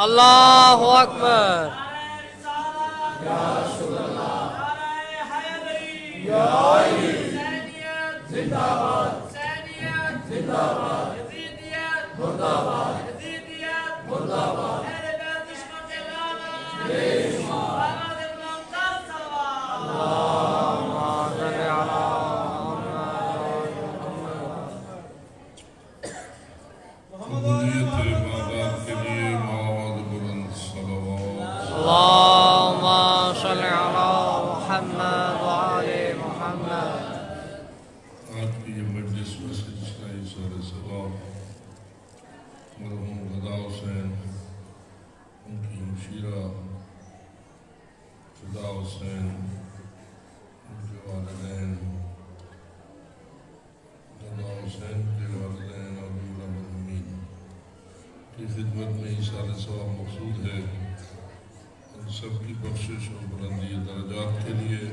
اللہ اکبر خدمت میں ایشار ثواب مقصود ہے. ان سب کی بخشش اور بلندی درجات کے لیے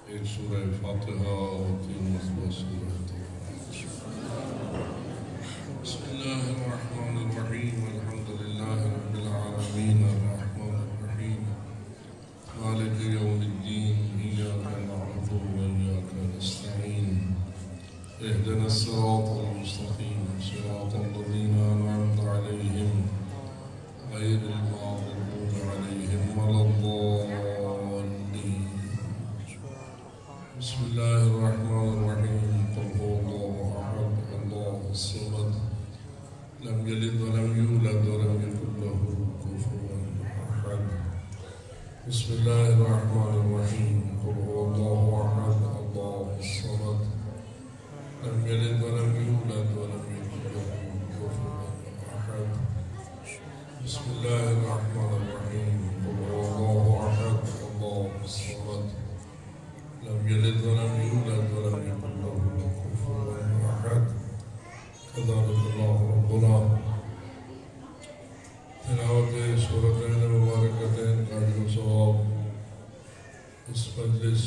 ایک سورہ فاتحہ اور 3 مرتبہ سورہ توبہ. بسم اللہ الرحمن الرحیم. الحمد للہ رب العالمین الرحمن الرحیم مالک یوم الدین. ایاک نعبد و ایاک نستعین. اهدنا الصراط المستقيم صراط الذين أنعمت عليهم غير المغضوب عليهم ولا الضالين. بسم الله الرحمن الرحيم. قل هو الله أحد الله الصمد لم يلد ولم يولد ولم يكن له كفوا أحد. بسم الله الرحمن الرحيم. قل هو الله أحد الله الصمد لم يلد ولم يولد ولم يكن له كفوا أحد. بسم الله الرحمن الرحيم. قل هو الله أحد الله الصمد لم يلد ولم يولد ولم يكن له كفوا أحد. كذلك الله ربنا. تلاوت سورتين مباركتين کا جو ثواب اس مجلس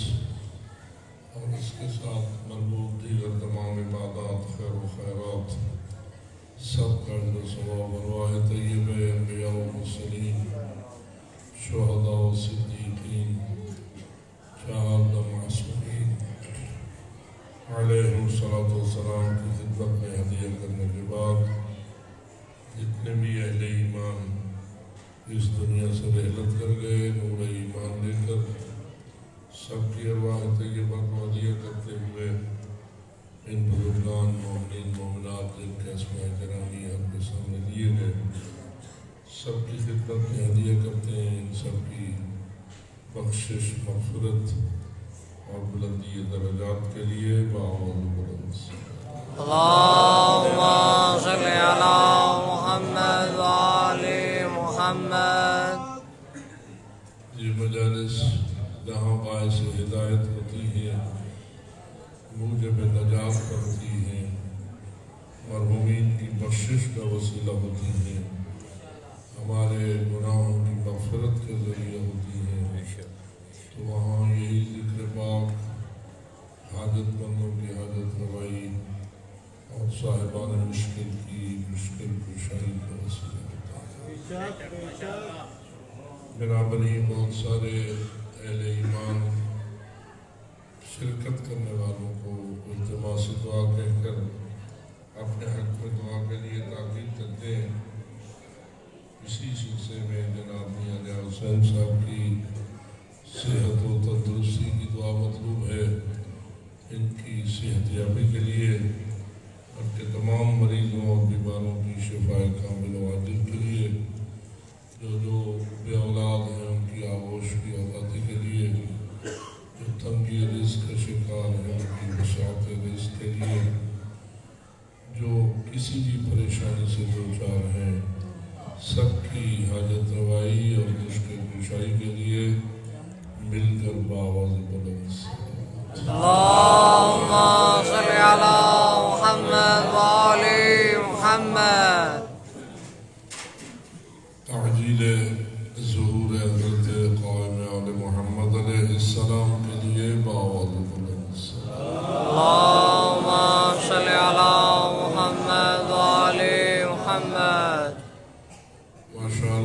اور اس کے ساتھ مربوط دیگر تمام عبادات خیر و خیرات سب کا جو ثواب ارواح طیبہ انبیاء و مرسلین شہداء و صدیقین شہداء معصومین علیہ الصلوۃ والسلام کی خدمت میں ہدیہ کرنے کے بعد جتنے بھی اہل ایمان اس دنیا سے رحلت کر گئے نور ایمان لے کر سب کی ارواح طیبہ کو ہدیہ کرتے ہوئے ان بزرگان مومنین مومنات جن کے اسماء گرامی ہم کے سامنے دیے گئے سب کی خدمت میں ہدیہ کرتے ہیں. ان سب کی بخشش مغفرت اور بلندی درجات کے لیے باعوذ بلند اللہم صلی علی محمد وآل محمد. یہ مجالس جہاں باعث ہدایت ہوتی ہے موجب نجات کرتی ہے مرحومین کی بخشش کا وسیلہ ہوتی ہے ہمارے گناہوں کی مغفرت کے ذریعہ ہوتی ہے تو وہاں یہی ذکر پاک حاجت مندوں کی حاجت روائی اور صاحبان مشکل کی مشکل کشائی کا وسیلہ ہوتا ہے. برابری بہت سارے اہل ایمان شرکت کرنے والوں کو التماس دعا کہہ کر اپنے حق میں دعا کے لیے تاکید کرتے ہیں. اسی سلسلے میں جناب میاں ضیاء حسین صاحب کی صحت و تندرستی کی دعا مطلوب ہے ان کی صحت یابی کے لیے اور کہ تمام مریضوں اور بیماروں کی شفا کامل و عاجل کے لیے جو بے اولاد ہیں ان کی آغوش کی آزادی کے لیے جو تنگی رزق کا شکار ہے ان کی وسعت رزق کے لیے جو کسی بھی پریشانی سے دوچار ہیں سب کی حاجت روائی اور مشکل کشائی کے لیے مل کر باواز بلند اللہم صلی علی محمد وآل محمد. تعجیل ظہور حضرت قائم آل محمد علیہ السلام کے لیے باواز بلند اللہم صلی علی محمد وآل محمد. ماشاء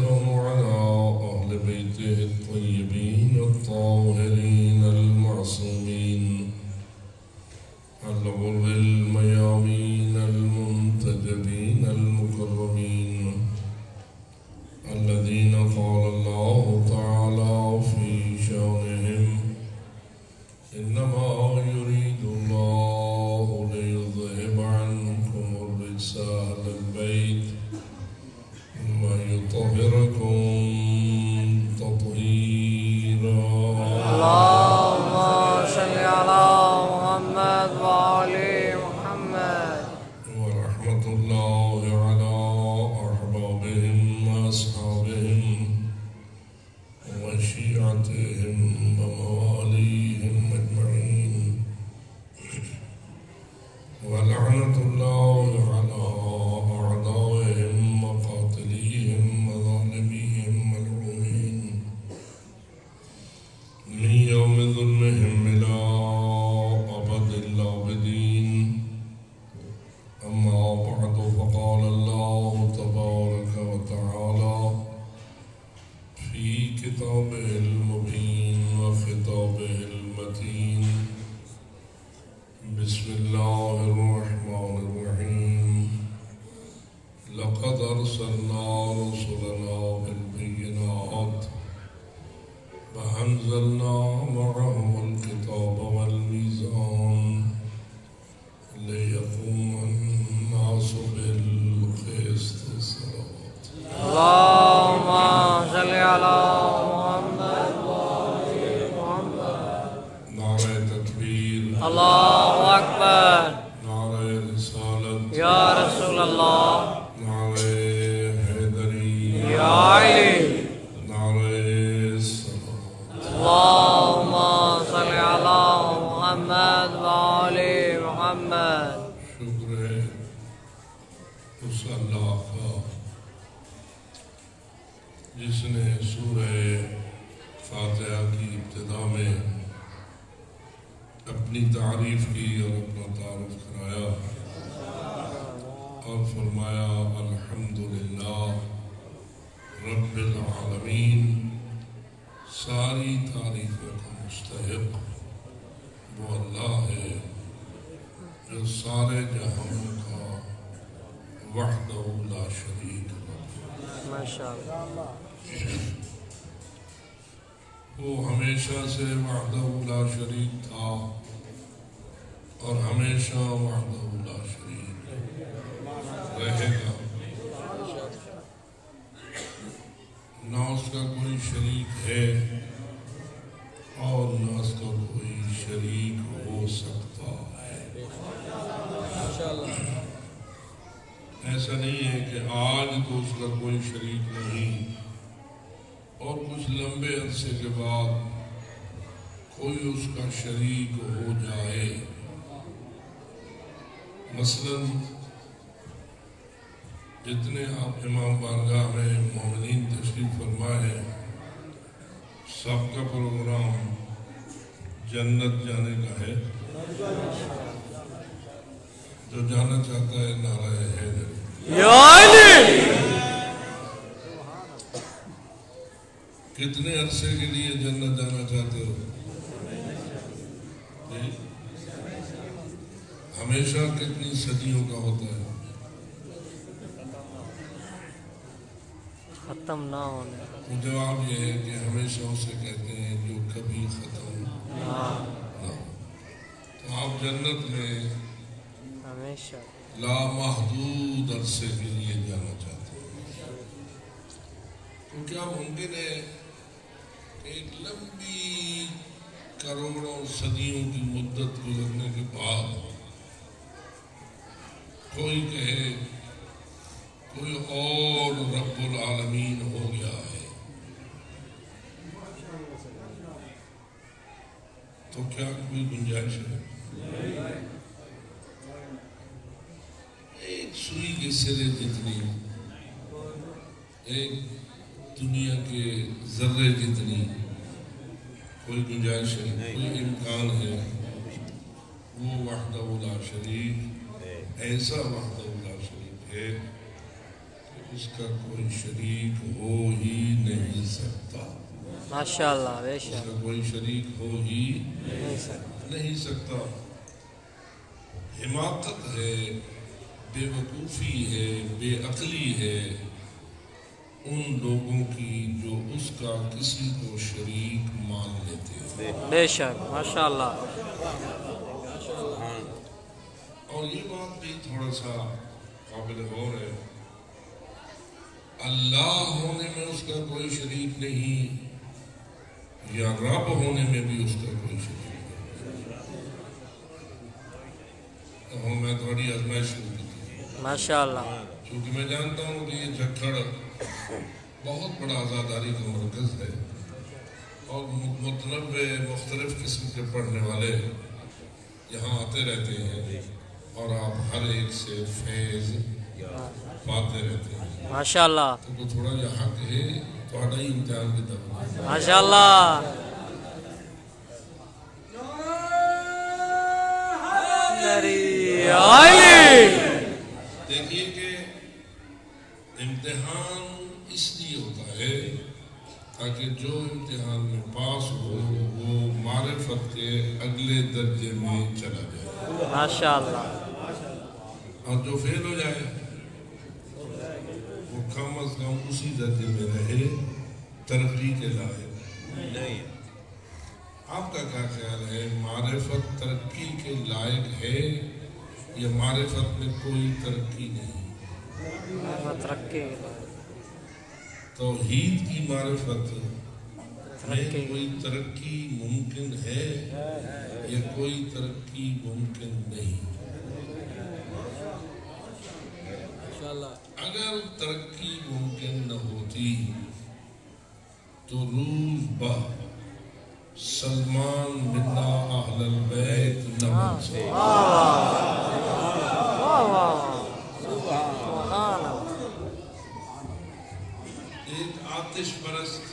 والسلام على أهل بيته الطيبين الطاهرين المعصومين الغر الميامين المنتجبين المكرمين الذين قال الله تعالى في شأنهم إنما يريد الله ليذهب عنكم الرجس أهل البيت ويطهركم تطهيرا. اللهم صل على محمد وآل محمد. ورحمة الله على أحبابهم وأصحابهم وشيعتهم ومواليهم أجمعين، ولعنة الله على أعدائهم وقاتليهم وظالميهم ملعونين من يوم ظلمهم إلى أبد الآبدين. أما بعد، فقال الله تبارك وتعالى في كتابه المبين وخطابه المتين: بسم الله الرحمن الرحيم. لقد أرسلنا رسلنا بالبينات وأنزلنا معهم الكتاب والميزان ليقوم الناس بالقسط. الصلوات. اللهم صل على محمد وآل محمد. نعرہ تکبیر، اللہ اکبر. نعرہ رسالت، یا رسول اللہ. نعرہ حیدری، یا علی. نعرہ صلوات. اللهم صل على محمد وآل محمد. شکر ہے اس اللہ کا جس نے سورہ فاتحہ کی ابتدا میں اپنی تعریف کی اور اپنا تعارف کرایا اور فرمایا: الحمدللہ رب العالمین. ساری تعریفوں کا مستحق وہ اللہ ہے جو سارے جہان کا وحدہ لا شریک ہے. ماشاءاللہ. وہ ہمیشہ سے وحدہ لا شریک تھا اور ہمیشہ وحدہ لا شریک رہے گا. نہ اس کا کوئی شریک ہے اور نہ اس کا کوئی شریک ہو سکتا ہے. ایسا نہیں ہے کہ آج تو اس کا کوئی شریک نہیں اور کچھ لمبے عرصے کے بعد کوئی اس کا شریک ہو جائے. مثلاً جتنے آپ امام بارگاہ میں مومنین تشریف فرما ہے، سب کا پروگرام جنت جانے کا ہے. جو جانا چاہتا ہے نعرہ حیدر. یا علی. کتنے عرصے کے لیے جنت جانا چاہتے ہو؟ ہمیشہ کتنی صدیوں کا ہوتا ہے؟ ختم نہ ہونے. جواب یہ ہے کہ ہمیشہ اسے کہتے ہیں جو کبھی ختم نہ ہو. تو آپ جنت میں ہمیشہ لامحدود عرصے کے لیے جانا چاہتے ہیں. تو کیا ممکن ہے ایک لمبی کروڑوں صدیوں کی مدت گزرنے کے بعد کوئی کہے کوئی اور رب العالمین ہو گیا ہے؟ تو کیا کوئی گنجائش ہے؟ ایک سوئی کے سرے جتنی، ایک دنیا کے ذرے جتنی کوئی گنجائش ہے، کوئی امکان ہے؟ وہ وحدہ لا شریک ایسا وحدہ لا شریک ہے کہ اس کا کوئی شریک ہو ہی نہیں سکتا، ماشاءاللہ بے اس شک کا کوئی شریک ہو ہی نہیں سر نہیں سکتا۔ حماقت ہے، بے وقوفی ہے، بے عقلی ہے ان لوگوں کی جو اس کا کسی کو شریک مان لیتے ہیں۔ بے شک ماشاءاللہ اور یہ بات بھی تھوڑا سا قابل غور ہے، اللہ ہونے میں اس کا کوئی شریک نہیں، یا رب ہونے میں بھی اس کا کوئی شریک نہیں۔ میں تھوڑی آزمائش شروع کی تھی، ماشاءاللہ چونکہ میں جانتا ہوں کہ یہ جھکڑ بہت بڑا آزاداری کا مرکز ہے، اور متنوع مختلف قسم کے پڑھنے والے یہاں آتے رہتے ہیں، اور آپ ہر ایک سے فیض پاتے رہتے ہیں۔ ماشاءاللہ تو تھوڑا یہ حق ہے تھوڑا ہی امتحان کی طرف۔ ماشاءاللہ دیکھیے کہ امتحان اس لیے ہوتا ہے تاکہ جو امتحان میں پاس ہو وہ معرفت کے اگلے درجے میں چلا جائے، ماشاءاللہ اور جو فیل ہو جائے وہ کم از کم اسی درجے میں رہے، ترقی کے لائق نہیں۔ آپ کا کیا خیال ہے، معرفت ترقی کے لائق ہے یا معرفت میں کوئی ترقی نہیں؟ ترقی توحید کی معرفت میں ترقی کوئی ترقی ممکن ہے یا کوئی ترقی ممکن نہیں؟ اگر ترقی ممکن نہ ہوتی تو روز بہ سلمان منا اہل البیت نہ بن سکتے۔ ایک آتش پرست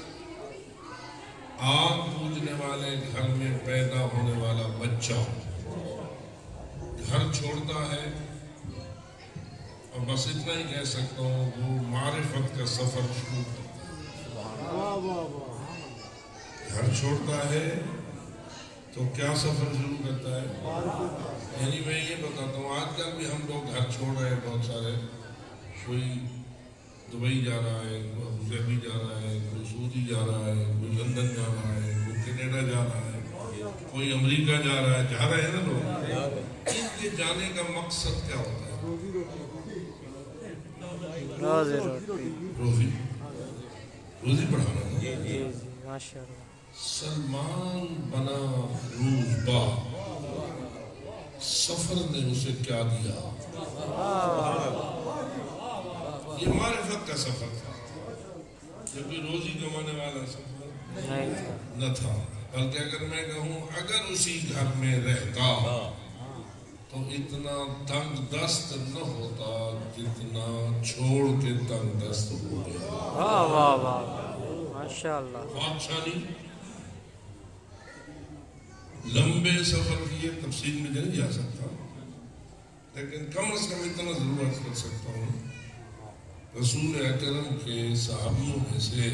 آگ پوجنے والے گھر میں پیدا ہونے والا بچہ گھر چھوڑتا ہے، اور بس اتنا ہی کہہ سکتا ہوں وہ معرفت کا سفر شروع کرتا ہے۔ گھر چھوڑتا ہے تو کیا سفر شروع کرتا ہے؟ یعنی میں یہ بتاتا ہوں آج کل بھی ہم لوگ گھر چھوڑ رہے ہیں، بہت سارے، کوئی دبئی جا رہا ہے، کوئی ابوظہبی جا رہا ہے، کوئی سعودی جا رہا ہے، کوئی لندن جا رہا ہے، کوئی کینیڈا جا رہا ہے، کوئی امریکہ جا رہا ہے، جا رہے ہیں نا لوگ۔ ان کے جانے کا مقصد کیا ہوتا ہے؟ روزی بڑھانا۔ جی جی ماشاءاللہ سلمان بنا روزبا، سفر نے اسے کیا دیا؟ یہ معرفت کا سفر تھا، جبکہ روزی کمانے والا سفر نہ تھا۔ بلکہ اگر میں کہوں اگر اسی گھر میں رہتا تو اتنا تنگ دست نہ ہوتا جتنا چھوڑ کے تنگ دست ہو گیا۔ واہ واہ واہ ماشاءاللہ۔ بادشاہ نہیں، لمبے سفر کی یہ تفصیل میں نہیں جا سکتا، لیکن کم از کم اتنا ضرور عرض کر سکتا ہوں، رسول اکرم کے صحابیوں میں سے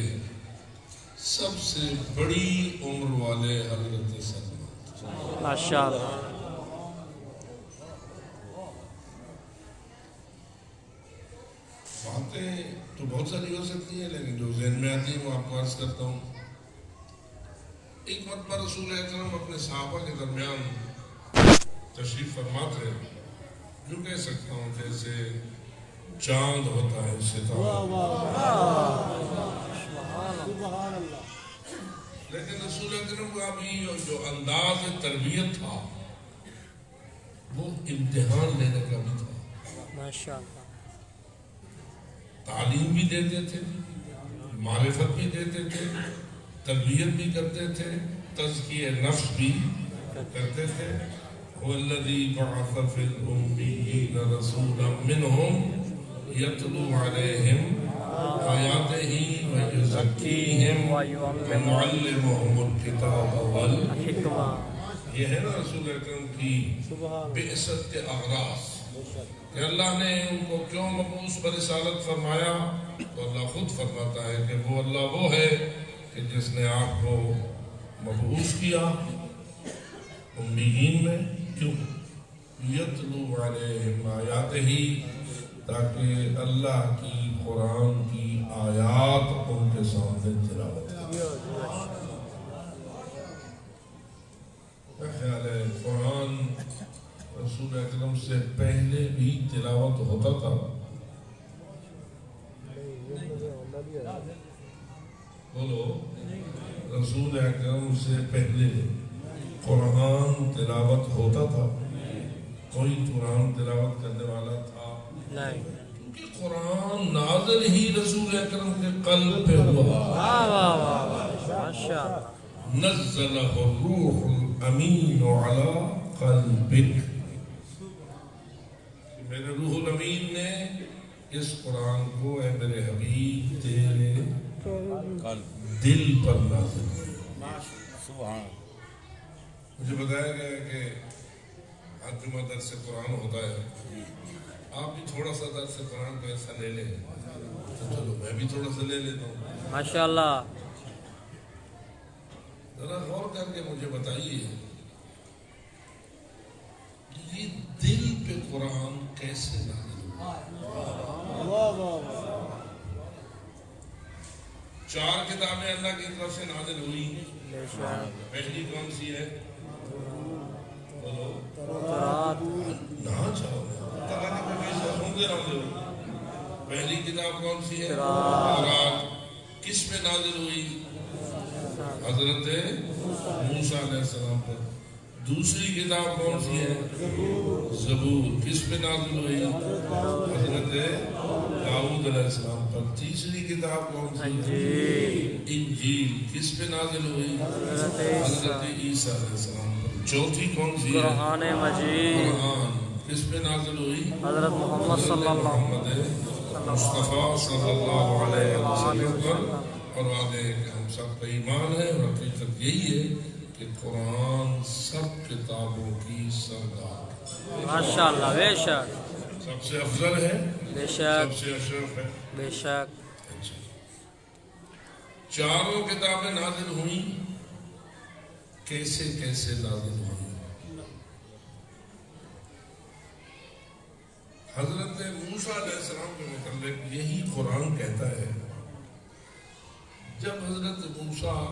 سب سے بڑی عمر والے حضرت سلمان ماشاءاللہ۔ باتیں تو بہت ساری ہو سکتی ہیں، لیکن جو ذہن میں آتی ہے وہ آپ کو عرض کرتا ہوں۔ ایک مرتبہ رسول اکرم اپنے صحابہ کے درمیان تشریف فرما تھے، جو کہہ سکتا ہوں جیسے چاند ہوتا ہے ستارہ، لیکن رسول اکرم کا بھی جو انداز تربیت تھا وہ امتحان لینے کا بھی تھا۔ ماشاءاللہ تعلیم بھی دیتے تھے، معرفت بھی دیتے تھے، تربیت بھی کرتے تھے، تزکیہ نفس بھی کرتے تھے۔ وَالَّذِي بَعَثَ فِي الْأُمِّيِّينَ رَسُولًا مِّنْهُمْ يَتْلُو عَلَيْهِمْ آيَاتِهِ وَيُزَكِّيهِمْ وَيُعَلِّمُهُمُ الْكِتَابَ وَالْحِكْمَةَ۔ یہ ہے نا رسول اکرم کی بعثت کے اغراض۔ کہ اللہ نے ان کو کیوں مبعوث برسالت فرمایا، تو اللہ خود فرماتا ہے کہ وہ اللہ وہ ہے کہ جس نے آپ کو مبعوث کیا امیین میں، کیوں؟ یتلو علیہم آیاتہ، تاکہ اللہ کی قرآن کی آیات ان کے سامنے تلاوت کرے۔ میرا خیال ہے قرآن رسول اکرم سے پہلے بھی تلاوت ہوتا تھا، بولو، رسول اکرم سے پہلے قرآن تلاوت ہوتا تھا؟ کوئی قرآن تلاوت کرنے والا تھا؟ نہیں۔ کیونکہ قرآن نازل ہی رسول اکرم کے قلب پہ ہوا۔ واہ واہ واہ واہ، ماشاء اللہ۔ نزلہ الروح الامین علی قلبک، میرے روح الامین نے اس قرآن کو اے میرے حبیب تیرے دل پر نازل کیا۔ مجھے بتایا گیا کہ آج جمعہ درس قرآن ہوتا ہے، آپ بھی تھوڑا سا درس قرآن کا حصہ لے لیں، تو چلو میں بھی تھوڑا سا لے لیتا ہوں۔ ماشاء اللہ۔ ذرا غور کر کے مجھے بتائیے کہ یہ دل پہ قرآن کیسے نازل ہوا؟ 4 کتابیں اللہ کی طرف سے نازل ہوئی، پہلی کون سی ہے؟ بولو، نہ چاہو سنتے رہو۔ پہلی کتاب کون سی ہے؟ تورات۔ کس پہ نازل ہوئی؟ حضرت موسیٰ علیہ السلام پر۔ دوسری کتاب کون سی ہے؟ زبور۔ کس پہ نازل ہوئی؟ حضرت داؤد علیہ السلام پر۔ تیسری کتاب کون سی ہے؟ انجیل۔ کس پہ نازل ہوئی؟ حضرت عیسیٰ علیہ السلام پر۔ چوتھی کون سی ہے؟ قرآن مجید۔ قرآن۔ کس پہ نازل ہوئی؟ حضرت محمد صلی اللہ مصطفیٰ صلی اللہ علیہ وسلم پر۔ اور وعدے ہے کہ ہم سب کا ایمان ہے، اور حقیقت یہی ہے کہ قرآن سب کتابوں کی سردار، ماشاء اللہ، بے شک، سب سے افضل ہے، بے شک، سب سے اشرف ہے۔ بے شک۔ چاروں کتابیں نازل ہوئیں، کیسے کیسے نازل ہوئیں؟ حضرت موسیٰ علیہ السلام کے متعلق یہی قرآن کہتا ہے، جب حضرت موسیٰ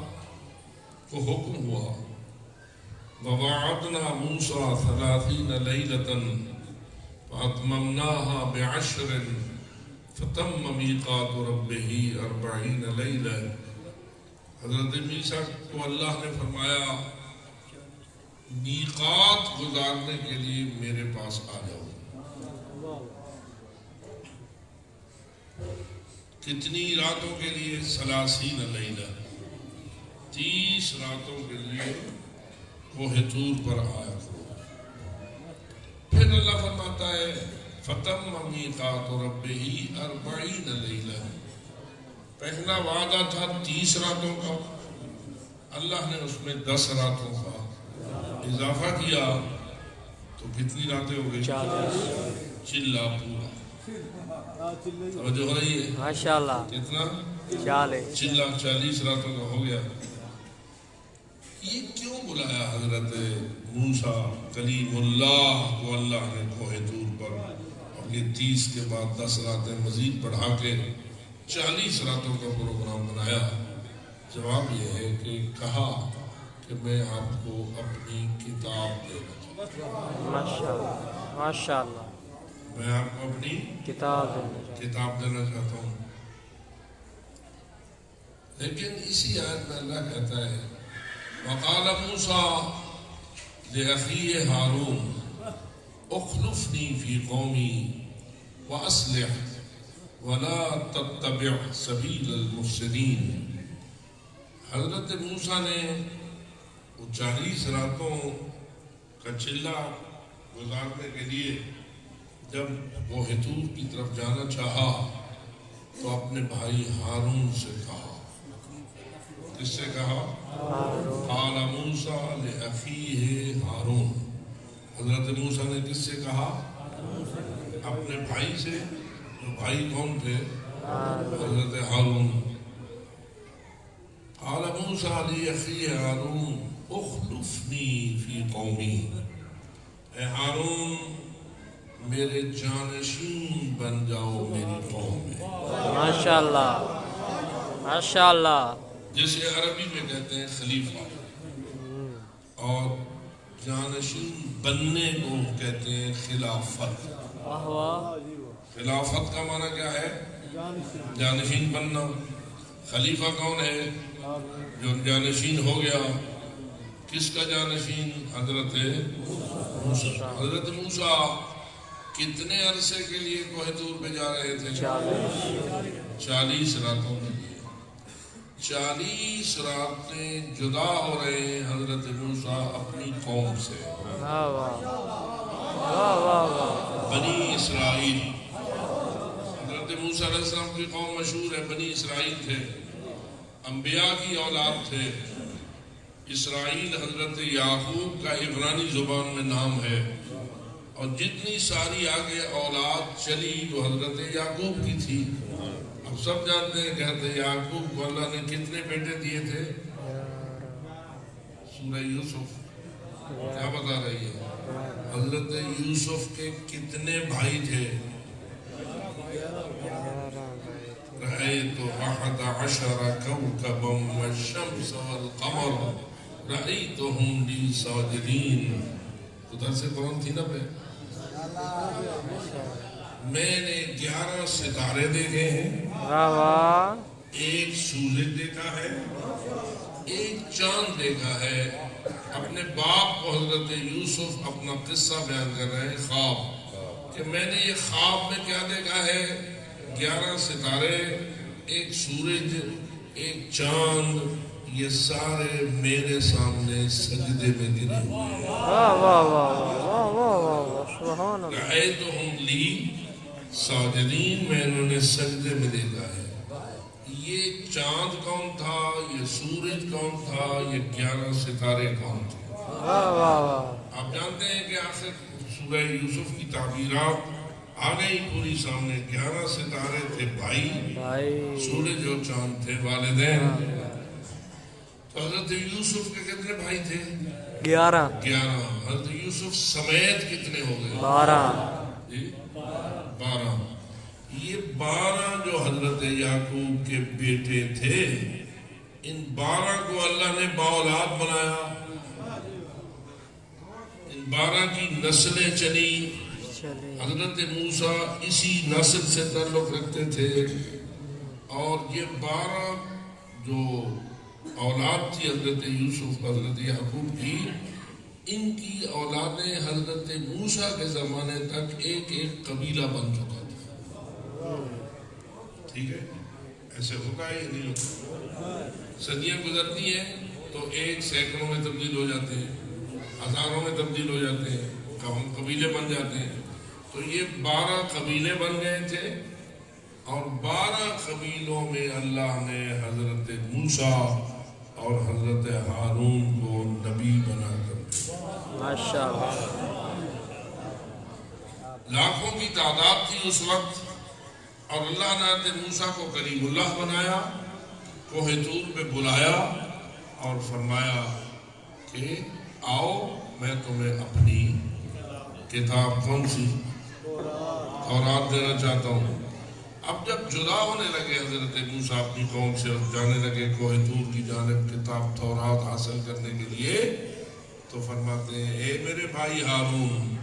کو حکم ہوا وَوَعَدْنَا مُوسَىٰ 30 لَيْلَةً فَأَتْمَمْنَاهَا بِعَشْرٍ فَتَمَّ مِيقَاتُ رَبِّهِ 40 لَيْلَةً۔ حضرت موسیٰ کو اللہ نے فرمایا میقات گزارنے کے لیے میرے پاس آ جاؤ۔ کتنی راتوں کے لیے؟ 30 لیلہ، 30 راتوں کے لیے کوہ طور پر آیا کرو۔ پھر اللہ فرماتا ہے فَتَمَّ مِيقَاتُ رَبِّهِ 40 لیلہ۔ پہلا وعدہ تھا 30 راتوں کا، اللہ نے اس میں 10 راتوں کا اضافہ کیا، تو کتنی راتیں ہو گئی؟ 40۔ چلا پورا، توجہ ہو رہی ہے؟ ماشاء اللہ۔ کتنا؟ 40۔ چلا 40 راتوں کا ہو گیا۔ یہ کیوں بلایا حضرت موسیٰ کلیم اللہ کو اللہ نے کوہ طور پر، اور یہ 30 کے بعد 10 راتیں مزید بڑھا کے 40 راتوں کا پروگرام بنایا؟ جواب یہ ہے کہ کہا کہ میں آپ کو اپنی کتاب دینا چاہتا ہوں۔ ماشاء اللہ، ماشاء اللہ، میں آپ کو اپنی کتاب دینا چاہتا ہوں۔ لیکن اسی آیت میں اللہ کہتا ہے وَقَالَ مُوسَىٰ لِأَخِيهِ هَارُونَ اخْلُفْنِي فِي قَوْمِي وَأَصْلِحْ وَلَا تَتَّبِعْ سَبِيلَ الْمُفْسِدِينَ۔ حضرت موسیٰ نے وہ 40 راتوں کا چلہ گزارنے کے لیے جب کوہ طور کی طرف جانا چاہا تو اپنے بھائی ہارون سے کہا۔ کس سے کہا؟ قال موسیٰ لأخیہ ہارون۔ حضرت موسیٰ نے کس سے کہا؟ اپنے بھائی سے، جو بھائی کون تھے؟ حضرت ہارون۔ قال موسیٰ لأخیہ ہارون اخلفنی فی قومی، اے ہارون میرے جانشین بن جاؤ میری قوم میں۔ ماشاءاللہ ماشاءاللہ۔ جسے عربی میں کہتے ہیں خلیفہ، اور جانشین بننے کو کہتے ہیں خلافت۔ واہ واہ۔ خلافت کا معنی کیا ہے؟ جانشین بننا۔ خلیفہ کون ہے؟ جو جانشین ہو گیا۔ کس کا جانشین؟ حضرت موسیٰ۔ حضرت موسیٰ کتنے عرصے کے لیے کوہ طور پہ جا رہے تھے؟ 40 راتوں کے لیے۔ 40 راتیں جدا ہو رہے ہیں حضرت موسیٰ اپنی قوم سے۔ واہ واہ واہ واہ واہ۔ بنی اسرائیل، حضرت موسیٰ علیہ السلام کی قوم مشہور ہے، بنی اسرائیل تھے، انبیاء کی اولاد تھے۔ اسرائیل حضرت یعقوب کا عبرانی زبان میں نام ہے، اور جتنی ساری آگے اولاد چلی وہ حضرت یعقوب کی تھی۔ اب سب جانتے ہیں کہ حضرت یعقوب کو اللہ نے کتنے بیٹے دیے تھے؟ سورہ یوسف کیا بتا رہی ہے؟ حضرت یوسف کے کتنے بھائی تھے؟ رأيت 11 كوكبا والشمس والقمر رأيتهم لي ساجدين۔ ادھر سے قرآن تھی نا پہ، میں نے 11 ستارے دیکھے ہیں، واہ واہ۔ ایک سورج دیکھا ہے، ایک چاند دیکھا ہے۔ اپنے باپ کو حضرت یوسف اپنا قصہ بیان کر رہے ہیں، خواب، کہ میں نے یہ خواب میں کیا دیکھا ہے؟ 11 ستارے، ایک سورج، ایک چاند، یہ سارے میرے سامنے سجدے میں گرے ہوئے۔ واہ واہ واہ واہ واہ واہ، سبحان اللہ۔ رأیتہم لی ساجدین، میں انہوں نے سجدے میں دیکھا ہے۔ یہ چاند کون تھا؟ یہ سورج کون تھا؟ یہ 11 ستارے کون تھے؟ واہ واہ واہ۔ آپ جانتے ہیں کہ آخر سورہ یوسف کی تعبیرات آ گئی پوری سامنے۔ 11 ستارے تھے بھائی، سورج اور چاند تھے والدین۔ تو حضرت یوسف کے کتنے بھائی تھے؟ 11۔ 11۔ حضرت یوسف سمیت کتنے ہو گئے؟ 12۔ 12۔ یہ 12 جو حضرت یعقوب کے بیٹے تھے، ان 12 کو اللہ نے بااولاد بنایا۔ ان 12 کی نسلیں چلی۔ حضرت موسیٰ اسی نسل سے تعلق رکھتے تھے، اور یہ 12 جو اولاد تھی حضرت یوسف حضرت یعقوب کی، ان کی اولادیں حضرت موسیٰ کے زمانے تک ایک ایک قبیلہ بن چکا تھا۔ ٹھیک ہے، ایسے ہوگا ہی نہیں ہوتا۔ صدیاں گزرتی ہیں تو ایک سینکڑوں میں تبدیل ہو جاتے ہیں، ہزاروں میں تبدیل ہو جاتے ہیں، قبیلے بن جاتے ہیں۔ تو یہ 12 قبیلے بن گئے تھے، اور 12 قبیلوں میں اللہ نے حضرت موسیٰ اور حضرت ہارون کو نبی بنا کر دیا۔ ماشاءاللہ۔ لاکھوں کی تعداد تھی اس وقت، اور اللہ نے حضرت موسیٰ کو کلیم اللہ بنایا، کوہ طور پہ بلایا اور فرمایا کہ آؤ میں تمہیں اپنی کتاب کون سی؟ تورات دینا چاہتا ہوں۔ اب جب جدا ہونے لگے حضرت موسیٰ اپنی قوم سے اور جانے لگے کوہ طور کی جانب کتاب تورات حاصل کرنے کے لیے، تو فرماتے ہیں اے میرے بھائی ہارون،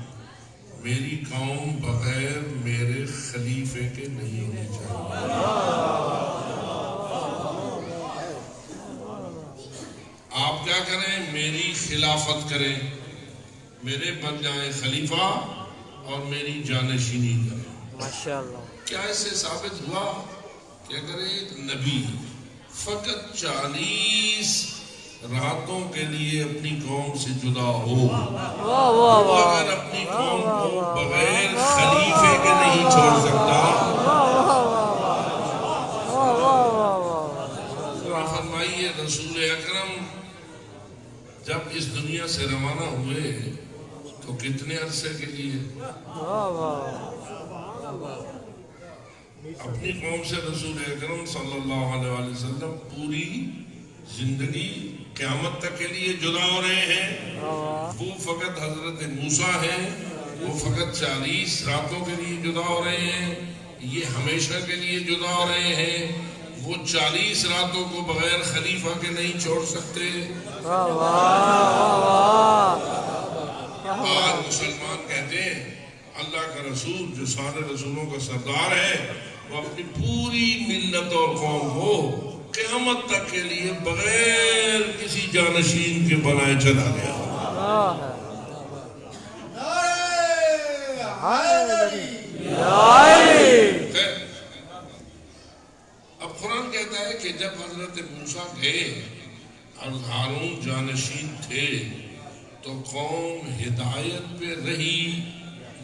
میری قوم بغیر میرے خلیفے کے نہیں ہونی چاہیے۔ آپ کیا کریں؟ میری خلافت کریں، میرے بن جائیں خلیفہ اور میری جانشینی کریں۔ ماشاءاللہ۔ کیا اس سے ثابت ہوا کہ اگر ایک نبی فقط 40 راتوں کے لیے اپنی قوم سے جدا ہو، وہ اگر اپنی قوم کو بغیر خلیفے کے نہیں چھوڑ سکتا، فرمائیے رسول اکرم جب اس دنیا سے روانہ ہوئے تو کتنے عرصے کے لیے؟ واہ واہ اپنی قوم سے رسول اکرم صلی اللہ علیہ وآلہ وسلم پوری زندگی قیامت تک کے لیے جدا ہو رہے ہیں. وہ فقط حضرت موسیٰ ہیں، وہ فقط 40 راتوں کے لیے جدا ہو رہے ہیں، یہ ہمیشہ کے لیے جدا ہو رہے ہیں. وہ 40 راتوں کو بغیر خلیفہ کے نہیں چھوڑ سکتے. واہ واہ آج مسلمان کہتے ہیں اللہ کا رسول جو سارے رسولوں کا سردار ہے وہ اپنی پوری ملت اور قوم کو قیامت تک کے لیے بغیر کسی جانشین کے بنائے چلا گیا. اب قرآن کہتا ہے کہ جب حضرت موسیٰ گئے اور ہارون جانشین تھے تو قوم ہدایت پہ رہی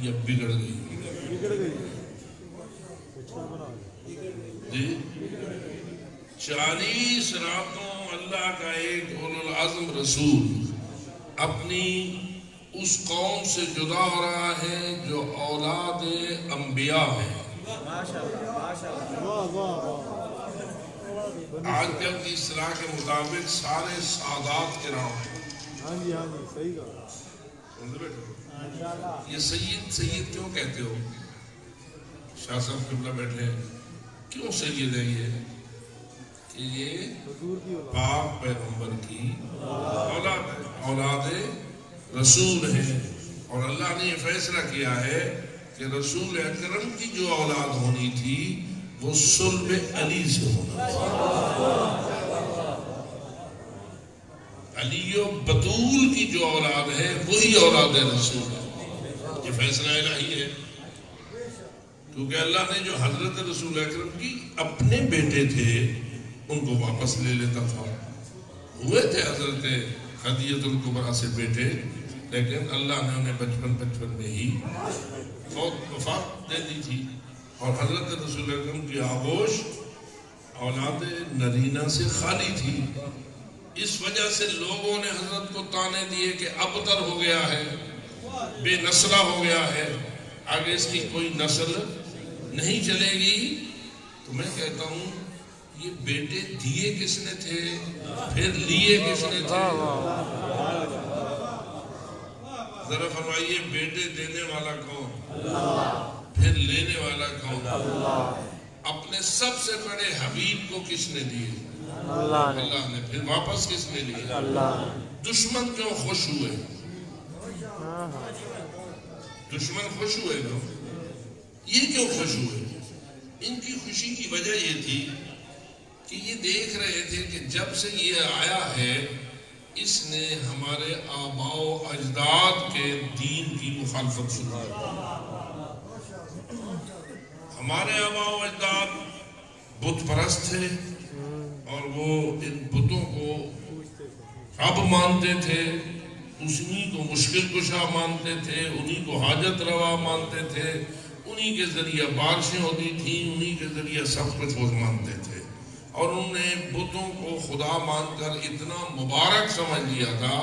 یا بگڑ گئی؟ جی 40 راتوں اللہ کا ایک اولو العزم رسول اپنی اس قوم سے جدا ہو رہا ہے جو اولاد انبیاء ہیں. آج کل کی اصطلاح کے مطابق سارے سادات کرام ہیں. ہاں جی صحیح کہا. یہ سید کیوں کہتے ہو؟ شاہ صاحب قبلہ بیٹھے ہیں، کیوں سید ہے یہ؟ کہ یہ پاک پیغمبر کی اولاد ہے، اولاد رسول ہے. اور اللہ نے یہ فیصلہ کیا ہے کہ رسول اکرم کی جو اولاد ہونی تھی وہ صلب علی سے ہونا تھی. علی و بطول کی جو اولاد ہے وہی اولاد رسول ہے. یہ فیصلہ الہی ہے کیونکہ اللہ نے جو حضرت رسول اکرم کی اپنے بیٹے تھے ان کو واپس لے لیتا تھا. ہوئے تھے حضرت خدیجہ الکبریٰ سے بیٹے، لیکن اللہ نے انہیں بچپن میں ہی وفات دے دی تھی. اور حضرت رسول اکرم کی آغوش اولاد نرینہ سے خالی تھی. اس وجہ سے لوگوں نے حضرت کو تانے دیے کہ ابتر ہو گیا ہے، بے نسلہ ہو گیا ہے، آگے اس کی کوئی نسل نہیں چلے گی. تو میں کہتا ہوں یہ بیٹے دیے کس نے تھے، پھر لیے کس نے تھے؟ ذرا فرمائیے بیٹے دینے والا کون، پھر لینے والا کون؟ اپنے سب سے بڑے حبیب کو کس نے دیے؟ اللہ نے. پھر واپس کس نے لیے؟ دشمن کیوں خوش ہوئے؟ دشمن خوش ہوئے نا. یہ کیوں خوش ہوئے؟ ان کی خوشی کی وجہ یہ تھی کہ یہ دیکھ رہے تھے کہ جب سے یہ آیا ہے اس نے ہمارے آباء و اجداد کے دین کی مخالفت شروع کی. ہمارے آباء و اجداد بت پرست تھے اور وہ ان بتوں کو رب مانتے تھے، اسی کو مشکل کشا مانتے تھے، انہی کو حاجت روا مانتے تھے، انہی کے ذریعہ بارشیں ہوتی تھیں، انہی کے ذریعہ سب کچھ وہ مانتے تھے. اور انہوں نے بتوں کو خدا مان کر اتنا مبارک سمجھ لیا تھا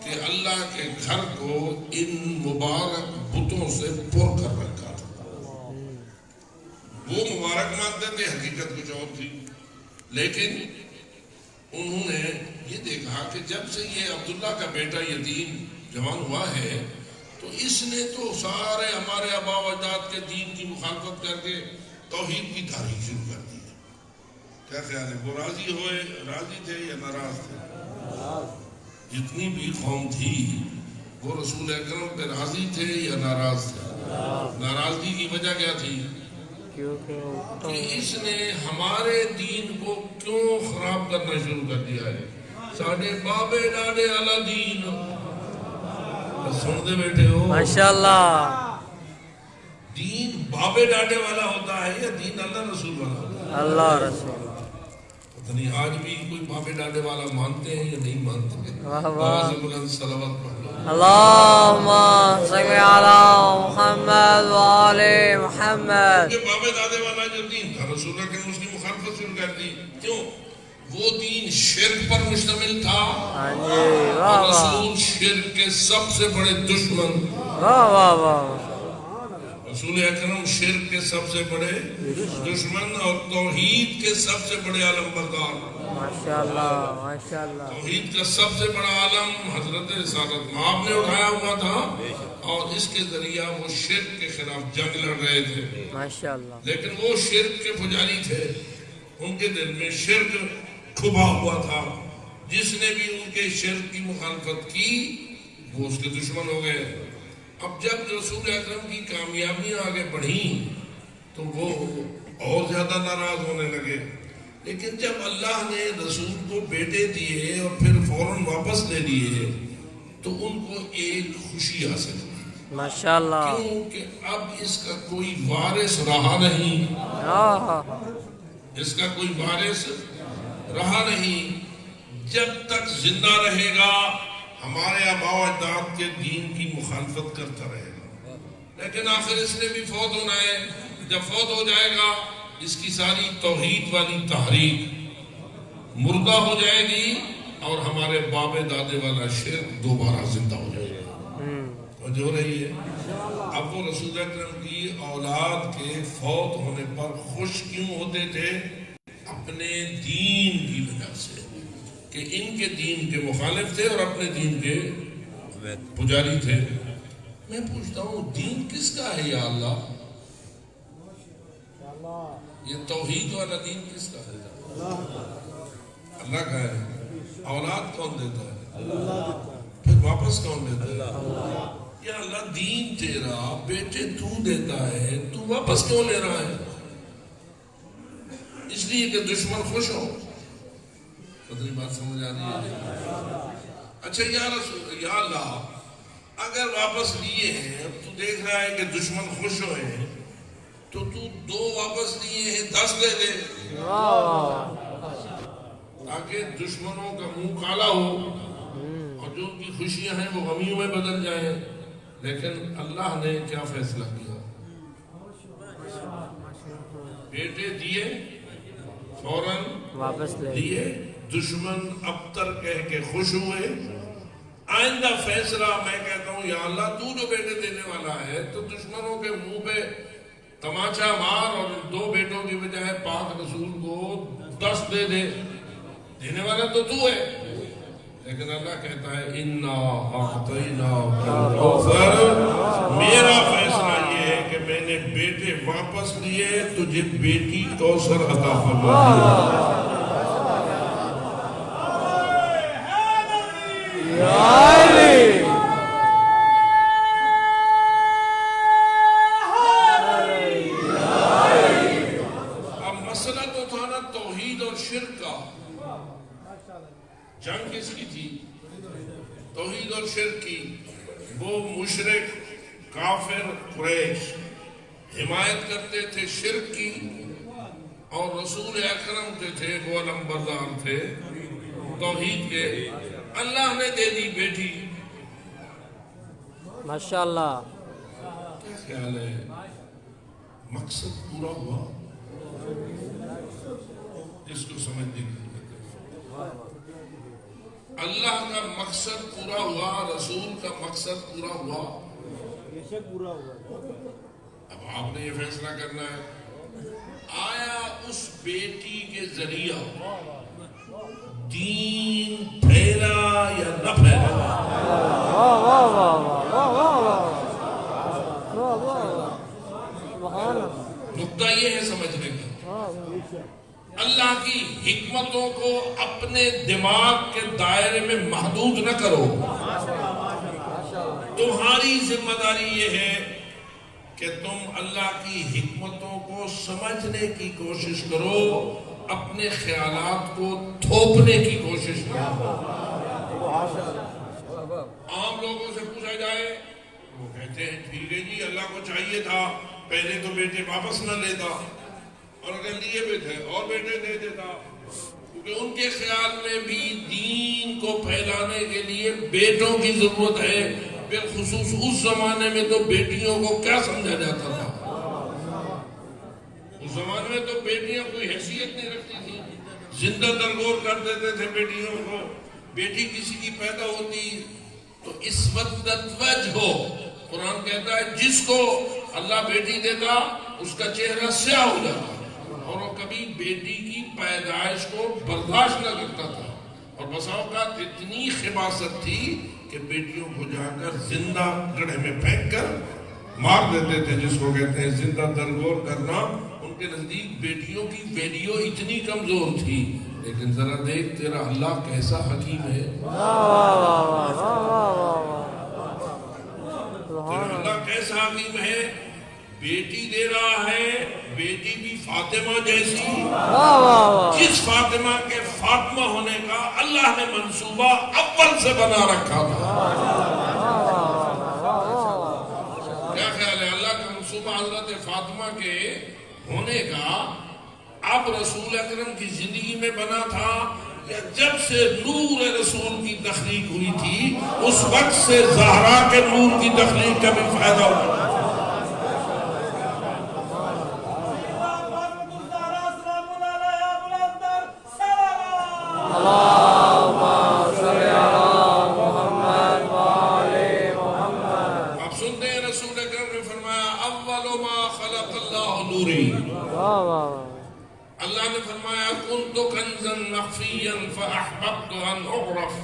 کہ اللہ کے گھر کو ان مبارک بتوں سے پر کر رکھا تھا. وہ مبارک مانتے تھے، حقیقت کچھ اور تھی. لیکن انہوں نے یہ دیکھا کہ جب سے یہ عبداللہ کا بیٹا یتیم جوان ہوا ہے تو اس نے تو سارے ہمارے آباء و اجداد کے دین کی مخالفت کر کے توحید کی تاریخ شروع کر دی. کیا خیال ہے، وہ راضی تھے یا ناراض تھے؟ جتنی بھی قوم تھی وہ رسول اکرم پہ راضی تھے یا ناراض تھے؟ ناراضگی کی وجہ کیا تھی؟ کہ اس نے ہمارے دین کو کیوں خراب کرنا شروع کر دیا ہے. ساڑھے بابے ڈاڑے والا دین سنتے بیٹھے ہو ماشاءاللہ. دین بابے ڈاڑے والا ہوتا ہے یا دین اللہ رسول والا ہوتا ہے؟ اللہ رسول. پتہ نہیں آج بھی کوئی بابے ڈاڑے والا مانتے ہیں یا نہیں مانتے. واہ واہ. صلوات پڑھ لو. اللہم صلی علی محمد وآل محمد. بابے دادے والا جو دین تھا رسول اللہ نے اس کی مخالفت شروع کر دی. کیوں؟ وہ دین شرک شرک پر مشتمل تھا ہاں جی اور واہ واہ رسول شرک کے سب سے بڑے دشمن، واہ واہ واہ رسول اکرم شرک کے سب سے بڑے دشمن اور توحید کے سب سے بڑے علم بردار۔ ماشاء اللہ ماشاء اللہ توحید کا سب سے بڑا عالم حضرت رسالت مآب نے اٹھایا ہوا تھا اور اس کے ذریعہ وہ شرک کے خلاف جنگ لڑ رہے تھے، ماشاء اللہ لیکن وہ شرک کے پجاری تھے، ان کے دل میں شرک کھپا ہوا تھا، جس نے بھی ان کے شرک کی مخالفت کی وہ اس کے دشمن ہو گئے۔ اب جب رسول اکرم کی کامیابیاں آگے بڑھیں تو وہ اور زیادہ ناراض ہونے لگے، لیکن جب اللہ نے رسول کو بیٹے دیے اور پھر فوراً واپس لے لیے تو ان کو ایک خوشی حاصل ہوئی، ماشاء اللہ کیونکہ اب اس کا کوئی وارث رہا نہیں، اس کا کوئی وارث رہا نہیں، جب تک زندہ رہے گا ہمارے آباء و اجداد کے دین کی مخالفت کرتا رہے گا، لیکن آخر اس نے بھی فوت ہونا ہے، جب فوت ہو جائے گا اس کی ساری توحید والی تحریک مردہ ہو جائے گی اور ہمارے باب دادے والا شرک دوبارہ زندہ ہو جائے گا۔ جو رہی ہے اب وہ رسول اکرم کی اولاد کے فوت ہونے پر خوش کیوں ہوتے تھے؟ اپنے دین کی وجہ سے، کہ ان کے دین کے مخالف تھے اور اپنے دین کے پجاری تھے۔ میں پوچھتا ہوں دین کس کا ہے یا اللہ؟ یہ توحید والا دین کس کا ہے؟ اللہ کا ہے۔ اولاد کون دیتا ہے؟ پھر واپس کون دیتا ہے؟ یا اللہ دین تیرا، بیٹے تو دیتا ہے، تو واپس کیوں لے رہا ہے؟ اس لیے کہ دشمن خوش ہو۔ پتری بات سمجھ آ رہی ہے؟ اچھا یا رسول یا اللہ اگر واپس لیے ہیں، اب تو دیکھ رہا ہے کہ دشمن خوش ہوئے ہیں، تو تو 2 واپس لیے ہیں 10 دے دے تاکہ دشمنوں کا منہ کالا ہو اور جو ان کی خوشیاں ہیں وہ غمیوں میں بدل جائیں۔ لیکن اللہ نے کیا فیصلہ کیا؟ بیٹے دیے فوراً واپس لے لیے، دشمن ابتر کہہ کے خوش ہوئے۔ آئندہ فیصلہ میں کہتا ہوں یا اللہ تو جو بیٹے دینے والا ہے تو دشمنوں کے منہ پہ تماچا مار اور 2 بیٹوں کی بجائے پاک رسول کو 10 دے دے، دینے والا تو تو ہے۔ لیکن اللہ کہتا ہے اِنَّا أَعْطَيْنَاكَ الْكَوْثَرَ، میرا فیصلہ یہ ہے کہ میں نے بیٹے واپس لیے، تجھے بیٹی کوثر عطا فرما دی۔ اب مسئلہ تو تھا نا توحید اور شرک کا، جنگ کس کی تھی؟ توحید اور شرک کی۔ وہ مشرک کافر قریش حمایت کرتے تھے شرک کی، اور رسول اکرم جو تھے وہ علم بردار تھے توحید کے۔ اللہ نے دے دی بیٹی، ماشاء اللہ کیا خیال ہے مقصد پورا ہوا؟ جس کو سمجھنے کی ضرورت ہے، اللہ کا مقصد پورا ہوا، رسول کا مقصد پورا ہوا۔ اب آپ نے یہ فیصلہ کرنا ہے آیا اس بیٹی کے ذریعہ دین پھیلا یا نہ پھیلا؟ نقطہ یہ ہے سمجھنے کا، اللہ کی حکمتوں کو اپنے دماغ کے دائرے میں محدود نہ کرو۔ تمہاری ذمہ داری یہ ہے کہ تم اللہ کی حکمتوں کو سمجھنے کی کوشش کرو، اپنے خیالات کو تھوپنے کی کوشش کرو۔ عام لوگوں سے پوچھا جائے وہ کہتے ہیں ٹھیک ہے جی اللہ کو چاہیے تھا پہلے تو بیٹے واپس نہ لیتا، اور اگر لیے بھی تھے اور بیٹے دے دیتا، کیونکہ ان کے خیال میں بھی دین کو پھیلانے کے لیے بیٹوں کی ضرورت ہے۔ بالخصوص اس زمانے میں تو بیٹیوں کو کیا سمجھا جاتا تھا؟ اس زمانے میں تو بیٹیاں کوئی حیثیت نہیں رکھتی تھی، زندہ درگور کر دیتے تھے بیٹیوں کو. بیٹی کسی کی پیدا ہوتی تو اسودت وجہ، قرآن کہتا ہے جس کو اللہ بیٹی دیتا اس کا چہرہ سیاہ ہو جاتا اور وہ کبھی بیٹی کی پیدائش کو برداشت نہ کرتا تھا. اور بسا اوقات اتنی خباثت تھی کہ بیٹیوں کو جا کر زندہ گڑھے میں پھینک کر مار دیتے تھے، جس کو کہتے ہیں زندہ درگور کرنا. ان کے نزدیک بیٹیوں کی ویلیو اتنی کمزور تھی. لیکن ذرا دیکھ تیرا اللہ کیسا حکیم ہے. تیرا اللہ کیسا حکیم ہے. بیٹی دے رہا ہے، بیٹی بھی فاطمہ جیسی، جس فاطمہ کے فاطمہ ہونے کا اللہ نے منصوبہ اول سے بنا رکھا تھا. کیا خیال ہے؟ اللہ کا منصوبہ حضرت فاطمہ کے ہونے کا اب رسول اکرم کی زندگی میں بنا تھا یا جب سے نور رسول کی تخلیق ہوئی تھی اس وقت سے زہرا کے نور کی تخلیق کا بھی فائدہ ہوا؟ آپ سنتے ہیں رسول اکرم نے فرمایا اول ما خلق اللہ نوری. اللہ نے فرمایا کنت کنزا مخفیا فاحببت ان اعرف